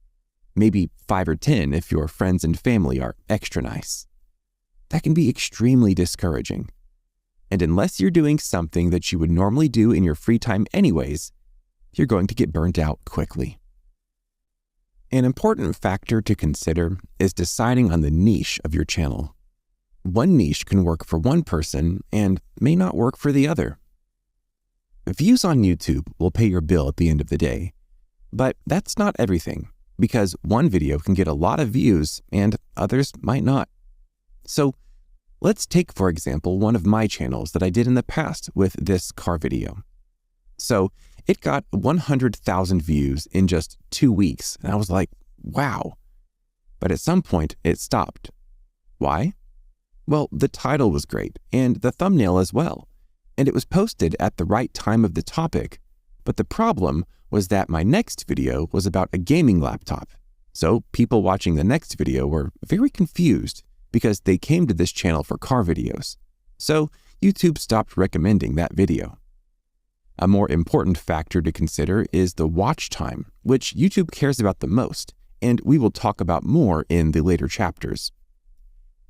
Maybe 5 or 10 if your friends and family are extra nice. That can be extremely discouraging. And unless you're doing something that you would normally do in your free time anyways, you're going to get burnt out quickly. An important factor to consider is deciding on the niche of your channel. One niche can work for one person and may not work for the other. Views on YouTube will pay your bill at the end of the day, but that's not everything, because one video can get a lot of views and others might not. So let's take, for example, one of my channels that I did in the past with this car video. So it got 100,000 views in just 2 weeks, and I was like, wow. But at some point, it stopped. Why? Well, the title was great, and the thumbnail as well, and it was posted at the right time of the topic, but the problem was that my next video was about a gaming laptop. So people watching the next video were very confused because they came to this channel for car videos. So YouTube stopped recommending that video. A more important factor to consider is the watch time, which YouTube cares about the most, and we will talk about more in the later chapters.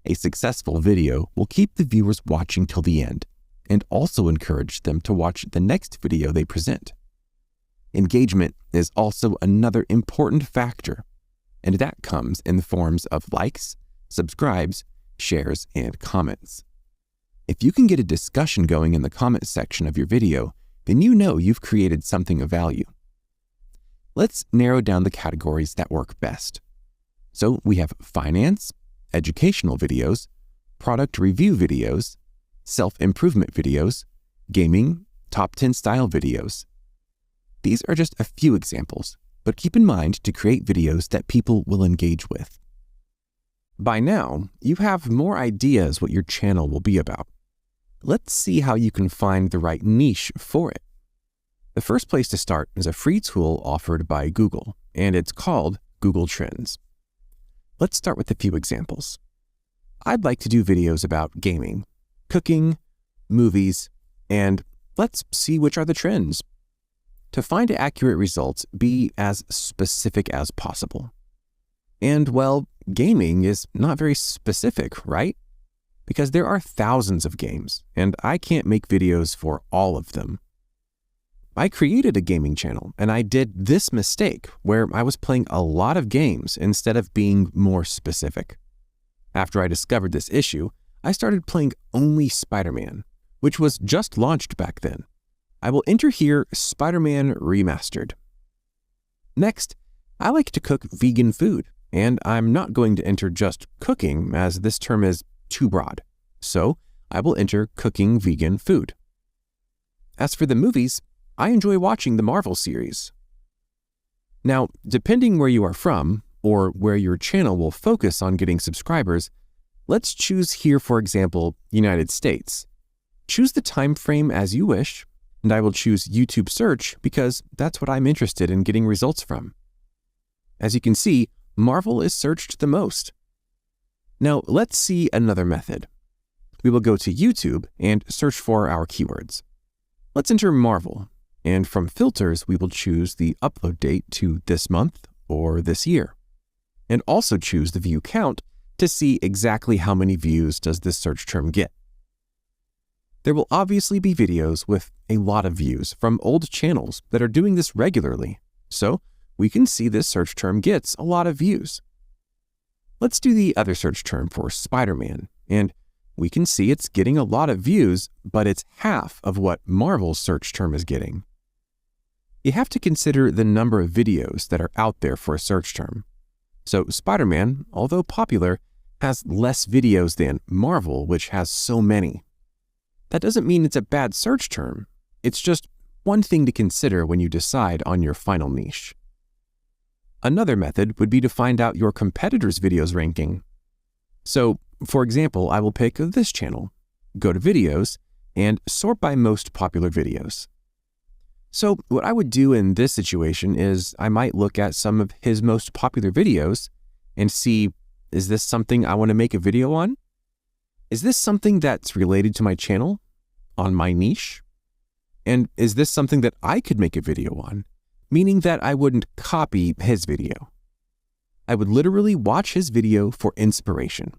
A successful video will keep the viewers watching till the end, and also encourage them to watch the next video they present. Engagement is also another important factor, and that comes in the forms of likes, subscribes, shares, and comments. If you can get a discussion going in the comment section of your video, then you know you've created something of value. Let's narrow down the categories that work best. So we have finance, educational videos, product review videos, self-improvement videos, gaming, top 10 style videos. These are just a few examples, but keep in mind to create videos that people will engage with. By now, you have more ideas what your channel will be about. Let's see how you can find the right niche for it. The first place to start is a free tool offered by Google, and it's called Google Trends. Let's start with a few examples. I'd like to do videos about gaming, cooking, movies, and let's see which are the trends. To find accurate results, be as specific as possible. And well, gaming is not very specific, right? Because there are thousands of games, and I can't make videos for all of them. I created a gaming channel, and I did this mistake where I was playing a lot of games instead of being more specific. After I discovered this issue, I started playing only Spider-Man, which was just launched back then. I will enter here Spider-Man Remastered. Next, I like to cook vegan food, and I'm not going to enter just cooking as this term is too broad. So I will enter cooking vegan food. As for the movies, I enjoy watching the Marvel series. Now, depending where you are from, or where your channel will focus on getting subscribers, let's choose here, for example, United States. Choose the time frame as you wish, and I will choose YouTube search because that's what I'm interested in getting results from. As you can see, Marvel is searched the most. Now, let's see another method. We will go to YouTube and search for our keywords. Let's enter Marvel, and from filters, we will choose the upload date to this month or this year, and also choose the view count to see exactly how many views does this search term get. There will obviously be videos with a lot of views from old channels that are doing this regularly, so we can see this search term gets a lot of views. Let's do the other search term for Spider-Man, and we can see it's getting a lot of views, but it's half of what Marvel's search term is getting. You have to consider the number of videos that are out there for a search term. So Spider-Man, although popular, has less videos than Marvel, which has so many. That doesn't mean it's a bad search term. It's just one thing to consider when you decide on your final niche. Another method would be to find out your competitors' videos ranking. So, for example, I will pick this channel, go to videos, and sort by most popular videos. So what I would do in this situation is I might look at some of his most popular videos and see, is this something I want to make a video on? Is this something that's related to my channel, on my niche? And is this something that I could make a video on, meaning that I wouldn't copy his video? I would literally watch his video for inspiration,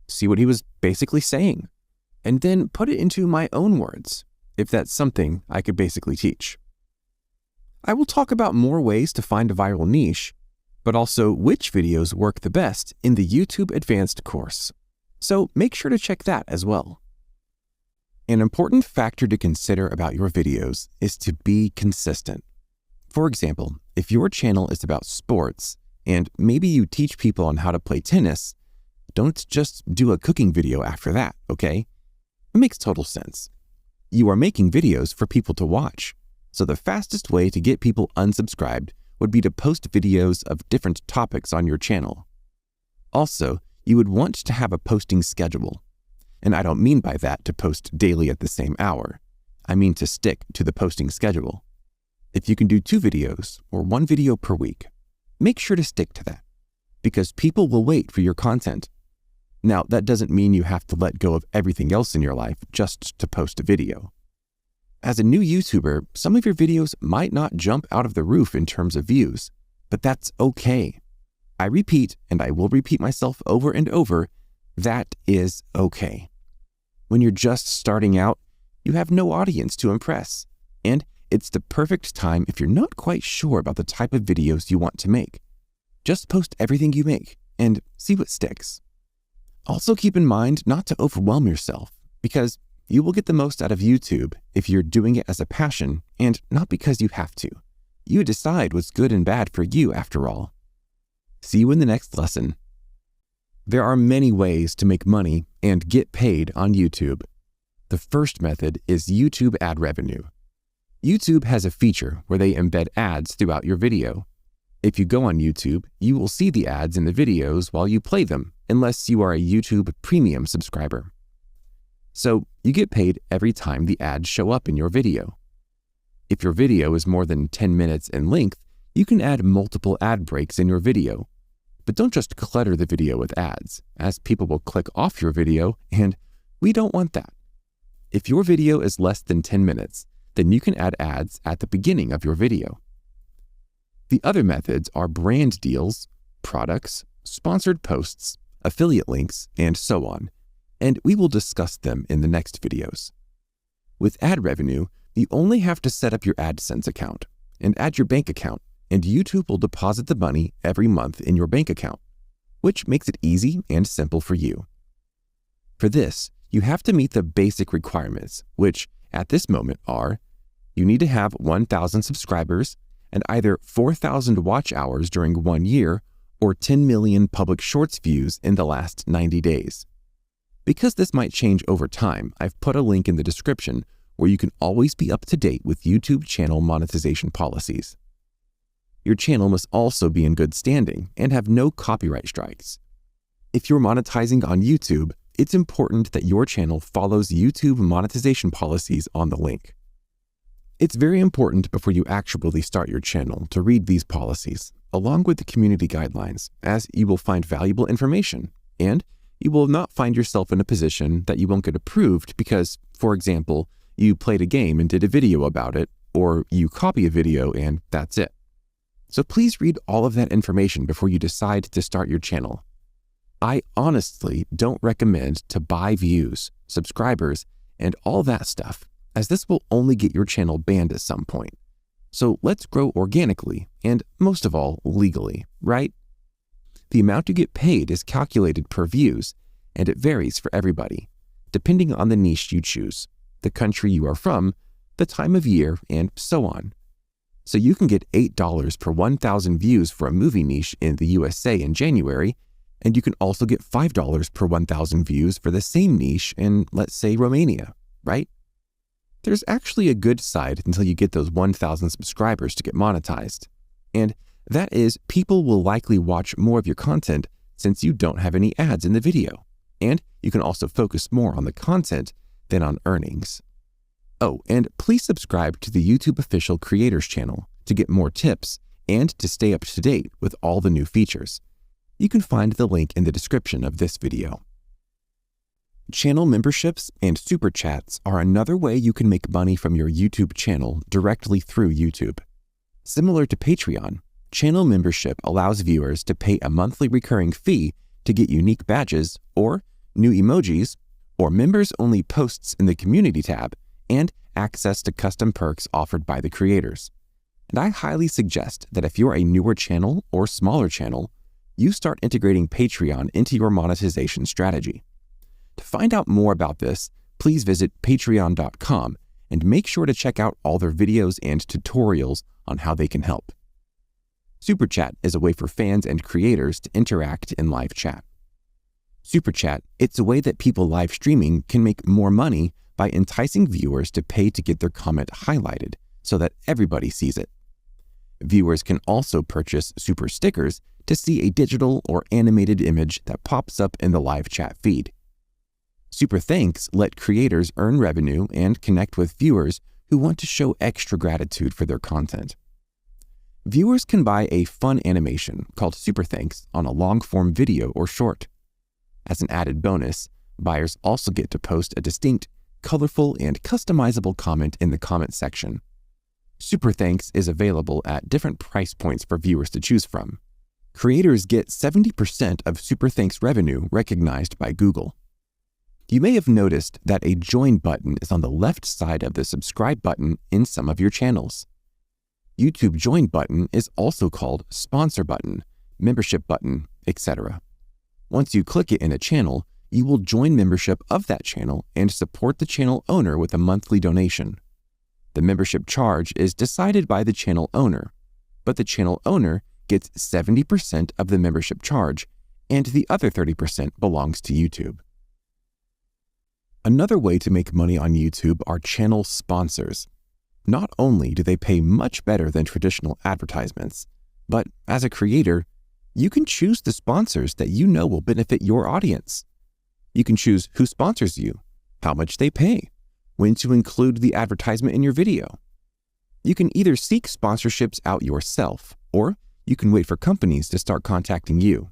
see what he was basically saying, and then put it into my own words, if that's something I could basically teach. I will talk about more ways to find a viral niche, but also which videos work the best in the YouTube Advanced course. So make sure to check that as well. An important factor to consider about your videos is to be consistent. For example, if your channel is about sports and maybe you teach people on how to play tennis, don't just do a cooking video after that, okay? It makes total sense. You are making videos for people to watch, so the fastest way to get people unsubscribed would be to post videos of different topics on your channel. Also, you would want to have a posting schedule. And I don't mean by that to post daily at the same hour. I mean to stick to the posting schedule. If you can do 2 videos or 1 video per week, make sure to stick to that, because people will wait for your content. Now, that doesn't mean you have to let go of everything else in your life just to post a video. As a new YouTuber, some of your videos might not jump out of the roof in terms of views, but that's okay. I repeat, and I will repeat myself over and over, that is okay. When you're just starting out, you have no audience to impress, and it's the perfect time if you're not quite sure about the type of videos you want to make. Just post everything you make and see what sticks. Also keep in mind not to overwhelm yourself, because you will get the most out of YouTube if you're doing it as a passion and not because you have to. You decide what's good and bad for you after all. See you in the next lesson. There are many ways to make money and get paid on YouTube. The first method is YouTube ad revenue. YouTube has a feature where they embed ads throughout your video. If you go on YouTube, you will see the ads in the videos while you play them, unless you are a YouTube Premium subscriber. So you get paid every time the ads show up in your video. If your video is more than 10 minutes in length, you can add multiple ad breaks in your video. But don't just clutter the video with ads, as people will click off your video, and we don't want that. If your video is less than 10 minutes, then you can add ads at the beginning of your video. The other methods are brand deals, products, sponsored posts, affiliate links, and so on, and we will discuss them in the next videos. With ad revenue, you only have to set up your AdSense account and add your bank account, and YouTube will deposit the money every month in your bank account, which makes it easy and simple for you. For this, you have to meet the basic requirements, which at this moment are: you need to have 1,000 subscribers and either 4,000 watch hours during 1 year or 10 million public shorts views in the last 90 days. Because this might change over time, I've put a link in the description where you can always be up to date with YouTube channel monetization policies. Your channel must also be in good standing and have no copyright strikes. If you're monetizing on YouTube, it's important that your channel follows YouTube monetization policies on the link. It's very important before you actually start your channel to read these policies, along with the community guidelines, as you will find valuable information, and you will not find yourself in a position that you won't get approved because, for example, you played a game and did a video about it, or you copy a video and that's it. So please read all of that information before you decide to start your channel. I honestly don't recommend to buy views, subscribers, and all that stuff, as this will only get your channel banned at some point. So let's grow organically and, most of all, legally, right? The amount you get paid is calculated per views, and it varies for everybody, depending on the niche you choose, the country you are from, the time of year, and so on. So you can get $8 per 1,000 views for a movie niche in the USA in January, and you can also get $5 per 1,000 views for the same niche in, let's say, Romania, right? There's actually a good side until you get those 1,000 subscribers to get monetized. And that is, people will likely watch more of your content since you don't have any ads in the video. And you can also focus more on the content than on earnings. Oh, and please subscribe to the YouTube official creators channel to get more tips and to stay up to date with all the new features. You can find the link in the description of this video. Channel memberships and super chats are another way you can make money from your YouTube channel directly through YouTube. Similar to Patreon, channel membership allows viewers to pay a monthly recurring fee to get unique badges or new emojis or members-only posts in the Community tab, and access to custom perks offered by the creators. And I highly suggest that if you're a newer channel or smaller channel, you start integrating Patreon into your monetization strategy. To find out more about this, please visit patreon.com and make sure to check out all their videos and tutorials on how they can help. Super Chat is a way for fans and creators to interact in live chat. Super Chat, it's a way that people live streaming can make more money by enticing viewers to pay to get their comment highlighted so that everybody sees it. Viewers can also purchase super stickers to see a digital or animated image that pops up in the live chat feed. Super Thanks let creators earn revenue and connect with viewers who want to show extra gratitude for their content. Viewers can buy a fun animation called Super Thanks on a long-form video or short. As an added bonus, buyers also get to post a distinct, colorful, and customizable comment in the comment section. Super Thanks is available at different price points for viewers to choose from. Creators get 70% of Super Thanks revenue recognized by Google. You may have noticed that a join button is on the left side of the subscribe button in some of your channels. YouTube join button is also called sponsor button, membership button, etc. Once you click it in a channel, you will join membership of that channel and support the channel owner with a monthly donation. The membership charge is decided by the channel owner, but the channel owner gets 70% of the membership charge, and the other 30% belongs to YouTube. Another way to make money on YouTube are channel sponsors. Not only do they pay much better than traditional advertisements, but as a creator, you can choose the sponsors that you know will benefit your audience. You can choose who sponsors you, how much they pay, when to include the advertisement in your video. You can either seek sponsorships out yourself, or you can wait for companies to start contacting you.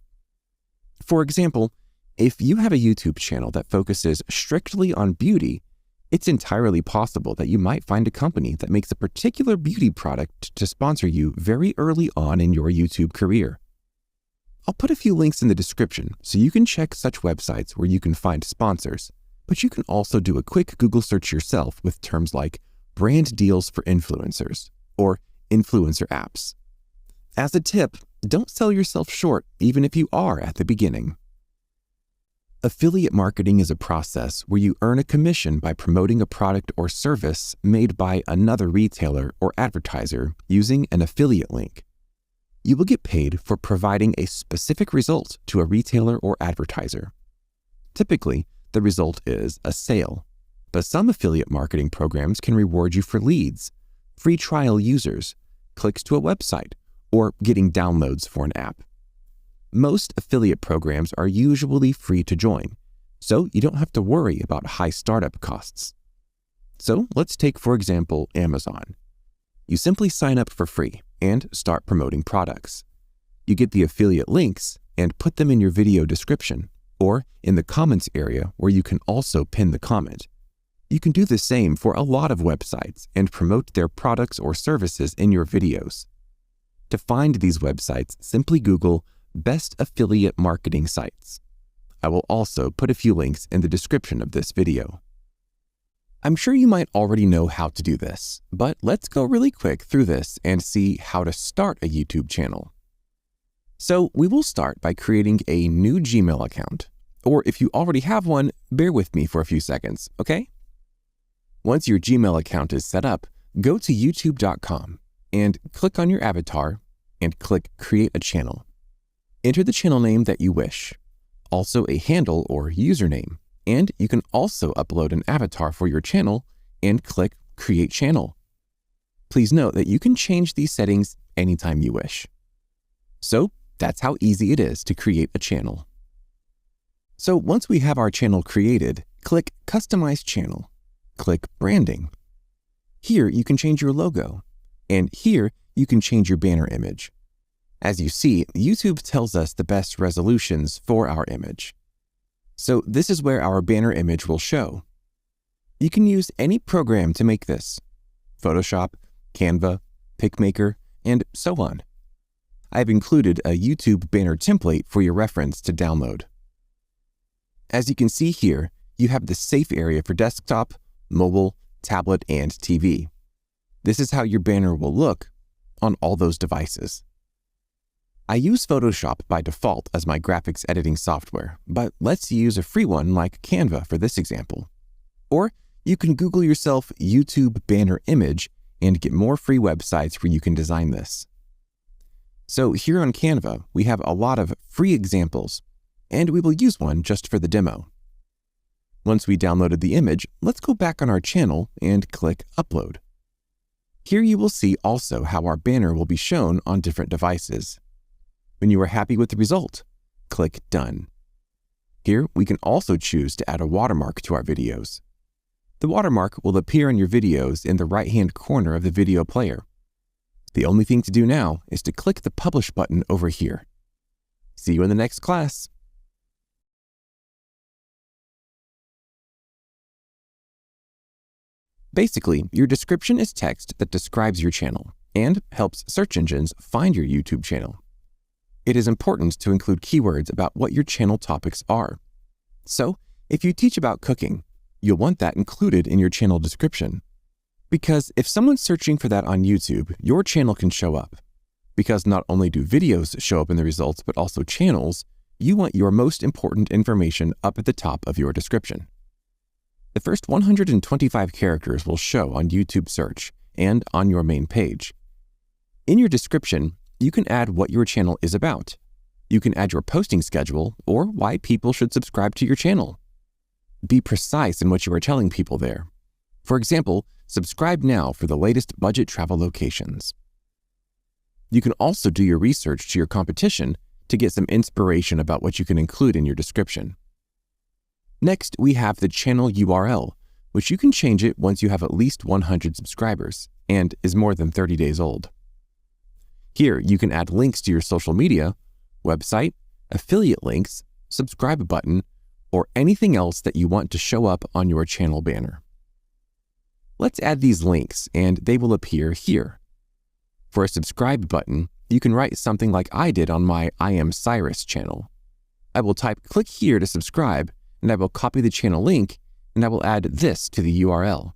For example, if you have a YouTube channel that focuses strictly on beauty, it's entirely possible that you might find a company that makes a particular beauty product to sponsor you very early on in your YouTube career. I'll put a few links in the description so you can check such websites where you can find sponsors, but you can also do a quick Google search yourself with terms like brand deals for influencers or influencer apps. As a tip, don't sell yourself short even if you are at the beginning. Affiliate marketing is a process where you earn a commission by promoting a product or service made by another retailer or advertiser using an affiliate link. You will get paid for providing a specific result to a retailer or advertiser. Typically, the result is a sale, but some affiliate marketing programs can reward you for leads, free trial users, clicks to a website, or getting downloads for an app. Most affiliate programs are usually free to join, so you don't have to worry about high startup costs. So let's take, for example, Amazon. You simply sign up for free and start promoting products. You get the affiliate links and put them in your video description or in the comments area where you can also pin the comment. You can do the same for a lot of websites and promote their products or services in your videos. To find these websites, simply Google Best Affiliate Marketing Sites. I will also put a few links in the description of this video. I'm sure you might already know how to do this, but let's go really quick through this and see how to start a YouTube channel. So we will start by creating a new Gmail account, or if you already have one, bear with me for a few seconds, okay? Once your Gmail account is set up, go to youtube.com and click on your avatar and click Create a Channel. Enter the channel name that you wish, also a handle or username, and you can also upload an avatar for your channel and click Create Channel. Please note that you can change these settings anytime you wish. So that's how easy it is to create a channel. So once we have our channel created, click Customize Channel, click Branding. Here you can change your logo, and here you can change your banner image. As you see, YouTube tells us the best resolutions for our image. So this is where our banner image will show. You can use any program to make this: Photoshop, Canva, PicMaker, and so on. I've included a YouTube banner template for your reference to download. As you can see here, you have the safe area for desktop, mobile, tablet, and TV. This is how your banner will look on all those devices. I use Photoshop by default as my graphics editing software, but let's use a free one like Canva for this example. Or you can Google yourself YouTube banner image and get more free websites where you can design this. So here on Canva, we have a lot of free examples, and we will use one just for the demo. Once we downloaded the image, let's go back on our channel and click Upload. Here you will see also how our banner will be shown on different devices. When you are happy with the result, click Done. Here we can also choose to add a watermark to our videos. The watermark will appear in your videos in the right-hand corner of the video player. The only thing to do now is to click the Publish button over here. See you in the next class. Basically, your description is text that describes your channel and helps search engines find your YouTube channel. It is important to include keywords about what your channel topics are. So, if you teach about cooking, you'll want that included in your channel description. Because if someone's searching for that on YouTube, your channel can show up. Because not only do videos show up in the results, but also channels, you want your most important information up at the top of your description. The first 125 characters will show on YouTube search and on your main page. In your description, you can add what your channel is about. You can add your posting schedule or why people should subscribe to your channel. Be precise in what you are telling people there. For example, subscribe now for the latest budget travel locations. You can also do your research to your competition to get some inspiration about what you can include in your description. Next, we have the channel URL, which you can change it once you have at least 100 subscribers and is more than 30 days old. Here, you can add links to your social media, website, affiliate links, subscribe button, or anything else that you want to show up on your channel banner. Let's add these links, and they will appear here. For a subscribe button, you can write something like I did on my I Am Cyrus channel. I will type click here to subscribe, and I will copy the channel link, and I will add this to the URL.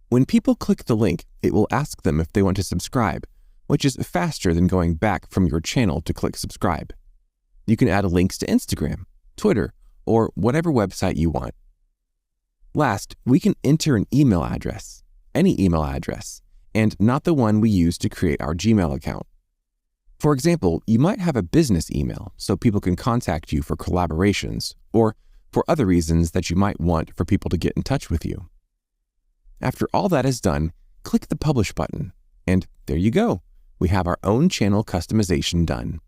When people click the link, it will ask them if they want to subscribe, which is faster than going back from your channel to click subscribe. You can add links to Instagram, Twitter, or whatever website you want. Last, we can enter an email address, any email address, and not the one we use to create our Gmail account. For example, you might have a business email so people can contact you for collaborations or for other reasons that you might want for people to get in touch with you. After all that is done, click the Publish button, and there you go. We have our own channel customization done.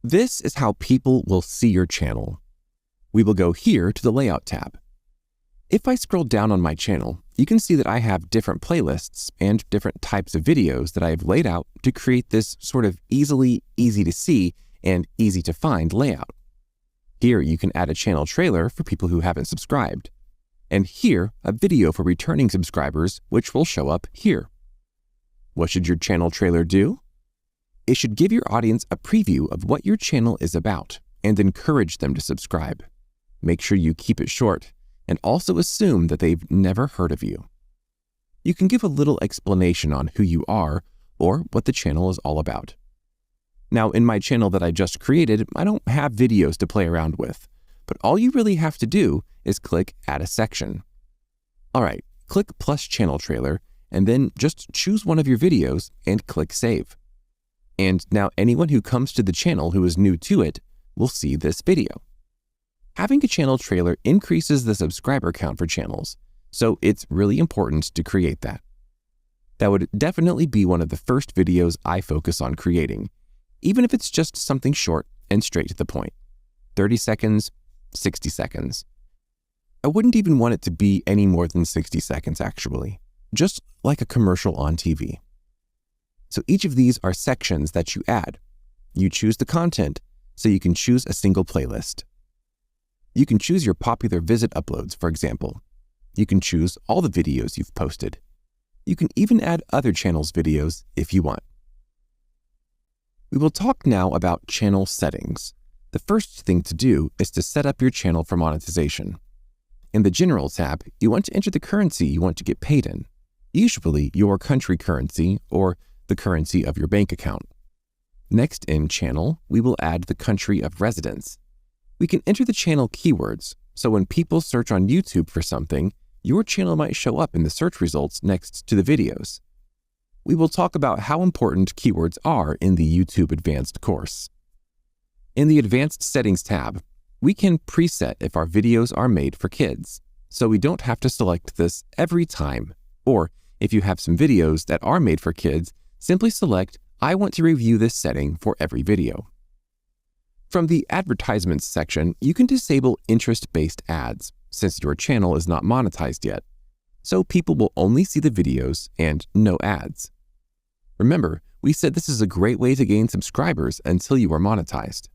This is how people will see your channel. We will go here to the Layout tab. If I scroll down on my channel, you can see that I have different playlists and different types of videos that I have laid out to create this sort of easy to see and easy to find layout. Here you can add a channel trailer for people who haven't subscribed. And here, a video for returning subscribers, which will show up here. What should your channel trailer do? It should give your audience a preview of what your channel is about and encourage them to subscribe. Make sure you keep it short and also assume that they've never heard of you. You can give a little explanation on who you are or what the channel is all about. Now, in my channel that I just created, I don't have videos to play around with, but all you really have to do is click Add a Section. All right, click Plus Channel Trailer, and then just choose one of your videos and click Save. And now anyone who comes to the channel who is new to it will see this video. Having a channel trailer increases the subscriber count for channels, so it's really important to create that. That would definitely be one of the first videos I focus on creating, even if it's just something short and straight to the point. 30 seconds, 60 seconds. I wouldn't even want it to be any more than 60 seconds actually, just like a commercial on TV. So each of these are sections that you add. You choose the content, so you can choose a single playlist. You can choose your popular visit uploads, for example. You can choose all the videos you've posted. You can even add other channels' videos if you want. We will talk now about channel settings. The first thing to do is to set up your channel for monetization. In the General tab, you want to enter the currency you want to get paid in, usually your country currency or the currency of your bank account. Next in Channel, we will add the country of residence. We can enter the channel keywords, so when people search on YouTube for something, your channel might show up in the search results next to the videos. We will talk about how important keywords are in the YouTube Advanced course. In the Advanced Settings tab, we can preset if our videos are made for kids, so we don't have to select this every time. Or if you have some videos that are made for kids, simply select I want to review this setting for every video. From the Advertisements section, you can disable interest-based ads, since your channel is not monetized yet, so people will only see the videos and no ads. Remember, we said this is a great way to gain subscribers until you are monetized.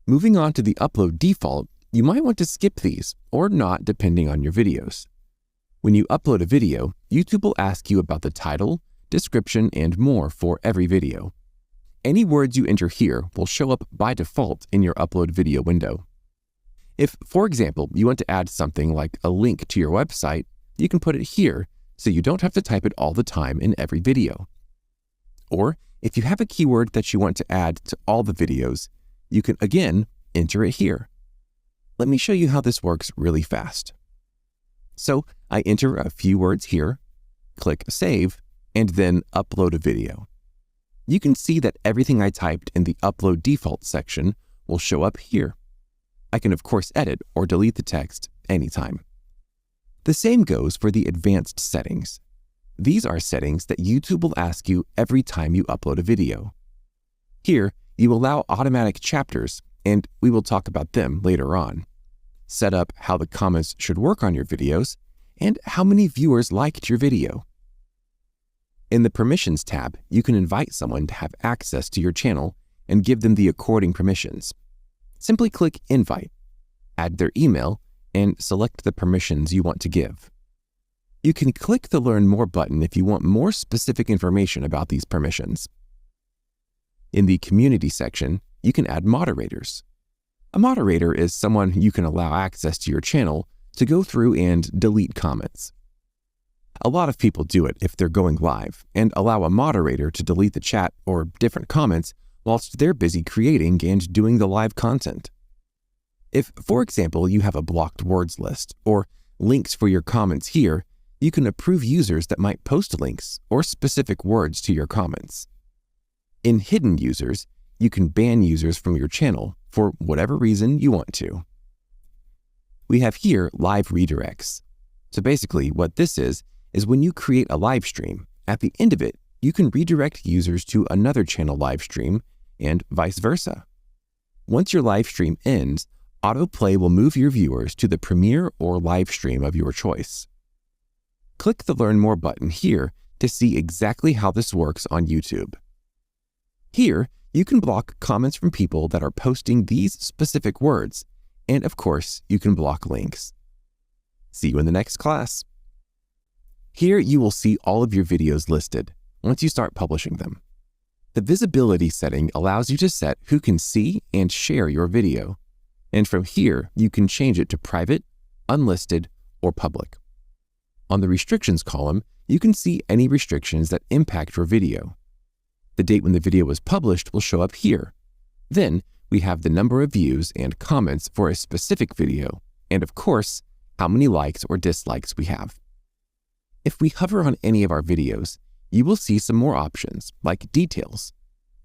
Moving on to the Upload Default, you might want to skip these, or not depending on your videos. When you upload a video, YouTube will ask you about the title, description, and more for every video. Any words you enter here will show up by default in your upload video window. If, for example, you want to add something like a link to your website, you can put it here so you don't have to type it all the time in every video. Or if you have a keyword that you want to add to all the videos, you can again enter it here. Let me show you how this works really fast. So I enter a few words here, click Save, and then upload a video. You can see that everything I typed in the Upload Default section will show up here. I can of course edit or delete the text anytime. The same goes for the Advanced Settings. These are settings that YouTube will ask you every time you upload a video. Here, you allow automatic chapters, and we will talk about them later on. Set up how the comments should work on your videos, and how many viewers liked your video. In the Permissions tab, you can invite someone to have access to your channel and give them the according permissions. Simply click Invite, add their email, and select the permissions you want to give. You can click the Learn More button if you want more specific information about these permissions. In the Community section, you can add moderators. A moderator is someone you can allow access to your channel to go through and delete comments. A lot of people do it if they're going live and allow a moderator to delete the chat or different comments whilst they're busy creating and doing the live content. If, for example, you have a blocked words list or links for your comments here, you can approve users that might post links or specific words to your comments. In Hidden Users, you can ban users from your channel for whatever reason you want to. We have here live redirects. So basically what this is when you create a live stream, at the end of it, you can redirect users to another channel live stream and vice versa. Once your live stream ends, autoplay will move your viewers to the premiere or live stream of your choice. Click the Learn More button here to see exactly how this works on YouTube. Here, you can block comments from people that are posting these specific words, and of course, you can block links. See you in the next class. Here you will see all of your videos listed once you start publishing them. The visibility setting allows you to set who can see and share your video, and from here you can change it to private, unlisted, or public. On the restrictions column, you can see any restrictions that impact your video. The date when the video was published will show up here. Then we have the number of views and comments for a specific video, and of course, how many likes or dislikes we have. If we hover on any of our videos, you will see some more options like details,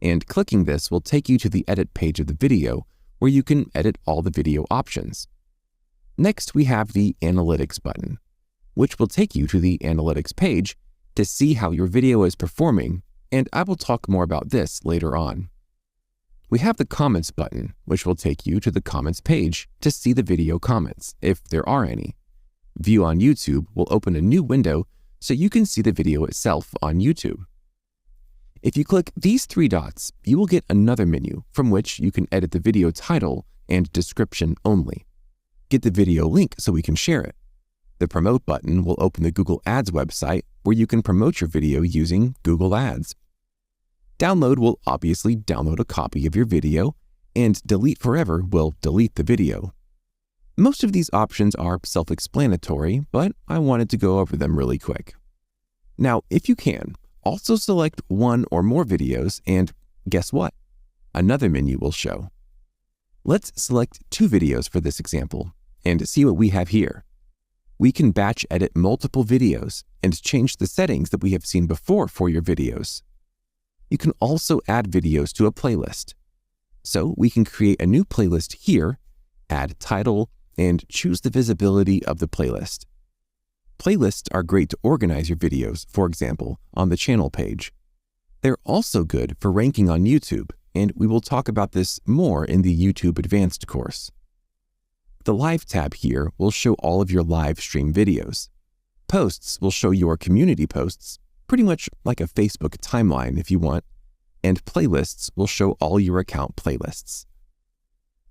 and clicking this will take you to the edit page of the video where you can edit all the video options. Next, we have the Analytics button, which will take you to the Analytics page to see how your video is performing, and I will talk more about this later on. We have the Comments button, which will take you to the Comments page to see the video comments, if there are any. View on YouTube will open a new window so you can see the video itself on YouTube. If you click these three dots, you will get another menu from which you can edit the video title and description only. Get the video link so we can share it. The Promote button will open the Google Ads website where you can promote your video using Google Ads. Download will obviously download a copy of your video, and Delete Forever will delete the video. Most of these options are self-explanatory, but I wanted to go over them really quick. Now, if you can, also select one or more videos and guess what? Another menu will show. Let's select 2 videos for this example and see what we have here. We can batch edit multiple videos and change the settings that we have seen before for your videos. You can also add videos to a playlist. So we can create a new playlist here, add title, and choose the visibility of the playlist. Playlists are great to organize your videos, for example, on the channel page. They're also good for ranking on YouTube, and we will talk about this more in the YouTube Advanced course. The Live tab here will show all of your live stream videos. Posts will show your community posts, pretty much like a Facebook timeline if you want, and Playlists will show all your account playlists.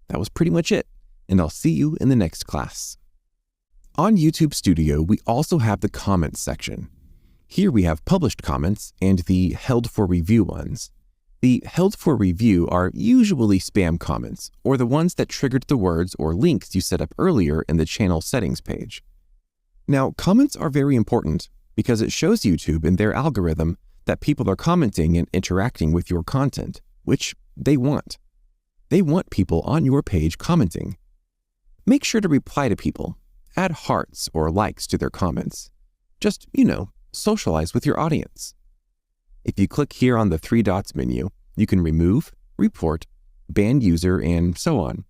That was pretty much it, and I'll see you in the next class. On YouTube Studio, we also have the comments section. Here we have published comments and the held for review ones. The held for review are usually spam comments, or the ones that triggered the words or links you set up earlier in the channel settings page. Now, comments are very important because it shows YouTube in their algorithm that people are commenting and interacting with your content, which they want. They want people on your page commenting. Make sure to reply to people. Add hearts or likes to their comments. Just, socialize with your audience. If you click here on the 3 dots menu, you can remove, report, ban user, and so on.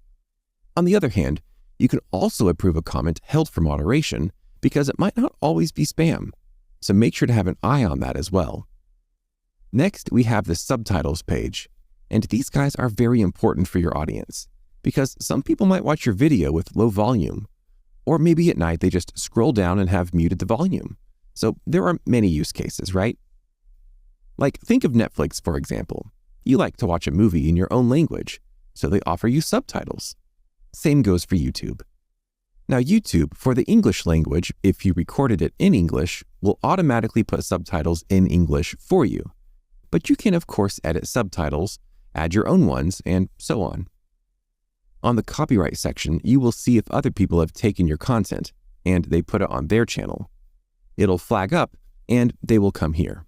On the other hand, you can also approve a comment held for moderation because it might not always be spam, so make sure to have an eye on that as well. Next, we have the subtitles page, and these guys are very important for your audience because some people might watch your video with low volume, or maybe at night they just scroll down and have muted the volume. So there are many use cases, right? Like think of Netflix, for example. You like to watch a movie in your own language, so they offer you subtitles. Same goes for YouTube. Now YouTube, for the English language, if you recorded it in English, will automatically put subtitles in English for you. But you can of course edit subtitles, add your own ones, and so on. On the copyright section, you will see if other people have taken your content and they put it on their channel. It'll flag up and they will come here.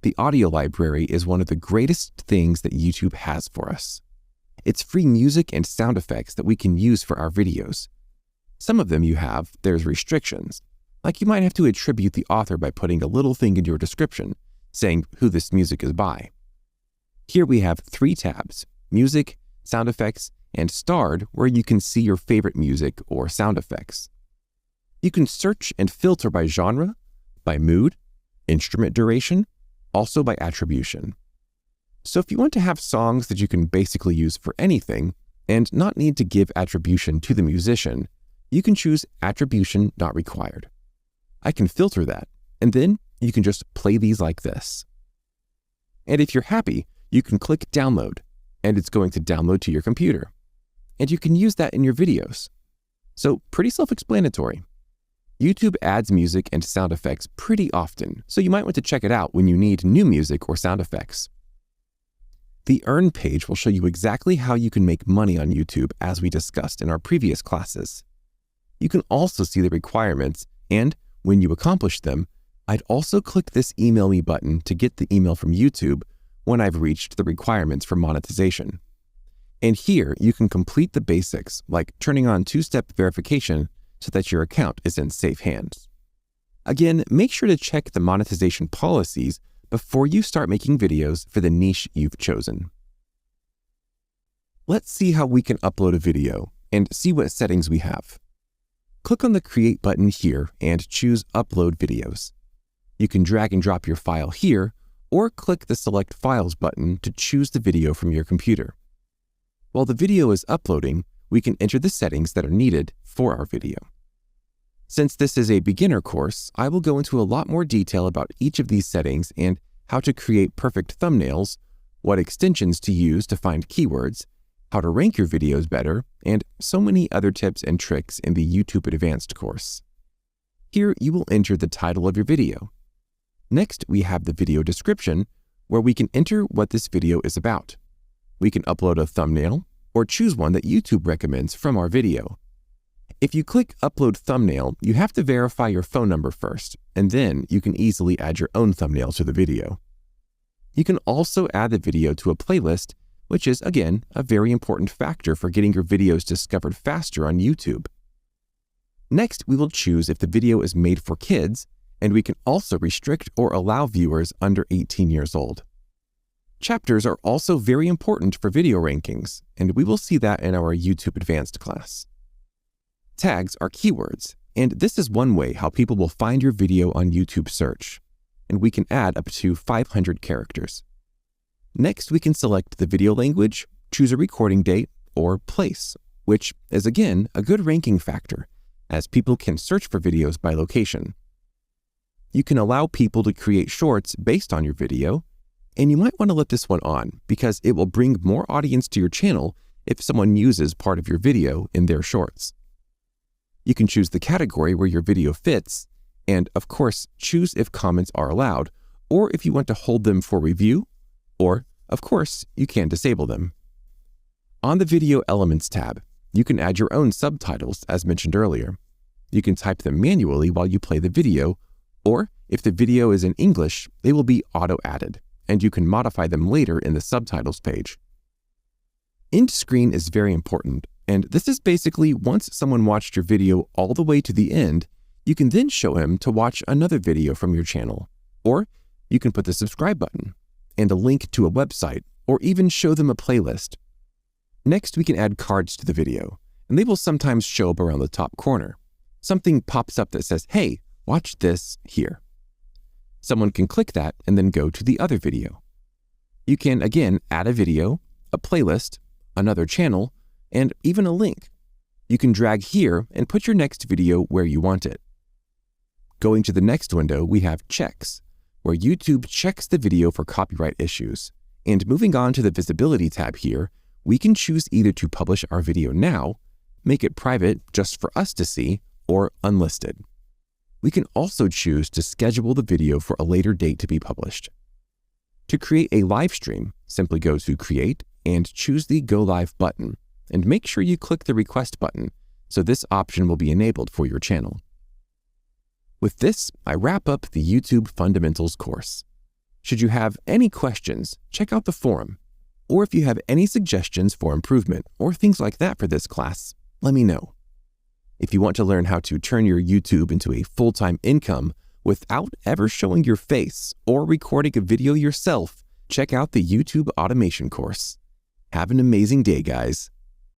The audio library is one of the greatest things that YouTube has for us. It's free music and sound effects that we can use for our videos. Some of them there's restrictions, like you might have to attribute the author by putting a little thing in your description saying who this music is by. Here we have 3 tabs, music, sound effects, and starred, where you can see your favorite music or sound effects. You can search and filter by genre, by mood, instrument duration, also by attribution. So if you want to have songs that you can basically use for anything and not need to give attribution to the musician, you can choose attribution not required. I can filter that, and then you can just play these like this. And if you're happy, you can click download, and it's going to download to your computer. And you can use that in your videos. So pretty self-explanatory. YouTube adds music and sound effects pretty often, so you might want to check it out when you need new music or sound effects. The Earn page will show you exactly how you can make money on YouTube, as we discussed in our previous classes. You can also see the requirements, and when you accomplish them, I'd also click this Email Me button to get the email from YouTube when I've reached the requirements for monetization. And here you can complete the basics, like turning on 2-step verification so that your account is in safe hands. Again, make sure to check the monetization policies before you start making videos for the niche you've chosen. Let's see how we can upload a video and see what settings we have. Click on the Create button here and choose Upload Videos. You can drag and drop your file here, or click the Select Files button to choose the video from your computer. While the video is uploading, we can enter the settings that are needed for our video. Since this is a beginner course, I will go into a lot more detail about each of these settings and how to create perfect thumbnails, what extensions to use to find keywords, how to rank your videos better, and so many other tips and tricks in the YouTube Advanced course. Here you will enter the title of your video. Next, we have the video description, where we can enter what this video is about. We can upload a thumbnail or choose one that YouTube recommends from our video. If you click Upload Thumbnail, you have to verify your phone number first, and then you can easily add your own thumbnail to the video. You can also add the video to a playlist, which is, again, a very important factor for getting your videos discovered faster on YouTube. Next, we will choose if the video is made for kids, and we can also restrict or allow viewers under 18 years old. Chapters are also very important for video rankings, and we will see that in our YouTube Advanced class. Tags are keywords, and this is one way how people will find your video on YouTube search, and we can add up to 500 characters. Next, we can select the video language, choose a recording date, or place, which is again a good ranking factor, as people can search for videos by location. You can allow people to create shorts based on your video, and you might want to let this one on because it will bring more audience to your channel if someone uses part of your video in their shorts. You can choose the category where your video fits, and of course, choose if comments are allowed, or if you want to hold them for review, or, of course, you can disable them. On the Video Elements tab, you can add your own subtitles as mentioned earlier. You can type them manually while you play the video, or if the video is in English, they will be auto-added, and you can modify them later in the subtitles page. End screen is very important, and this is basically once someone watched your video all the way to the end, you can then show him to watch another video from your channel, or you can put the subscribe button and a link to a website, or even show them a playlist. Next, we can add cards to the video, and they will sometimes show up around the top corner. Something pops up that says, "Hey, watch this here." Someone can click that and then go to the other video. You can again add a video, a playlist, another channel, and even a link. You can drag here and put your next video where you want it. Going to the next window, we have checks, where YouTube checks the video for copyright issues. And moving on to the visibility tab here, we can choose either to publish our video now, make it private just for us to see, or unlisted. We can also choose to schedule the video for a later date to be published. To create a live stream, simply go to Create and choose the Go Live button, and make sure you click the Request button, so this option will be enabled for your channel. With this, I wrap up the YouTube Fundamentals course. Should you have any questions, check out the forum, or if you have any suggestions for improvement or things like that for this class, let me know. If you want to learn how to turn your YouTube into a full-time income without ever showing your face or recording a video yourself, check out the YouTube Automation course. Have an amazing day, guys.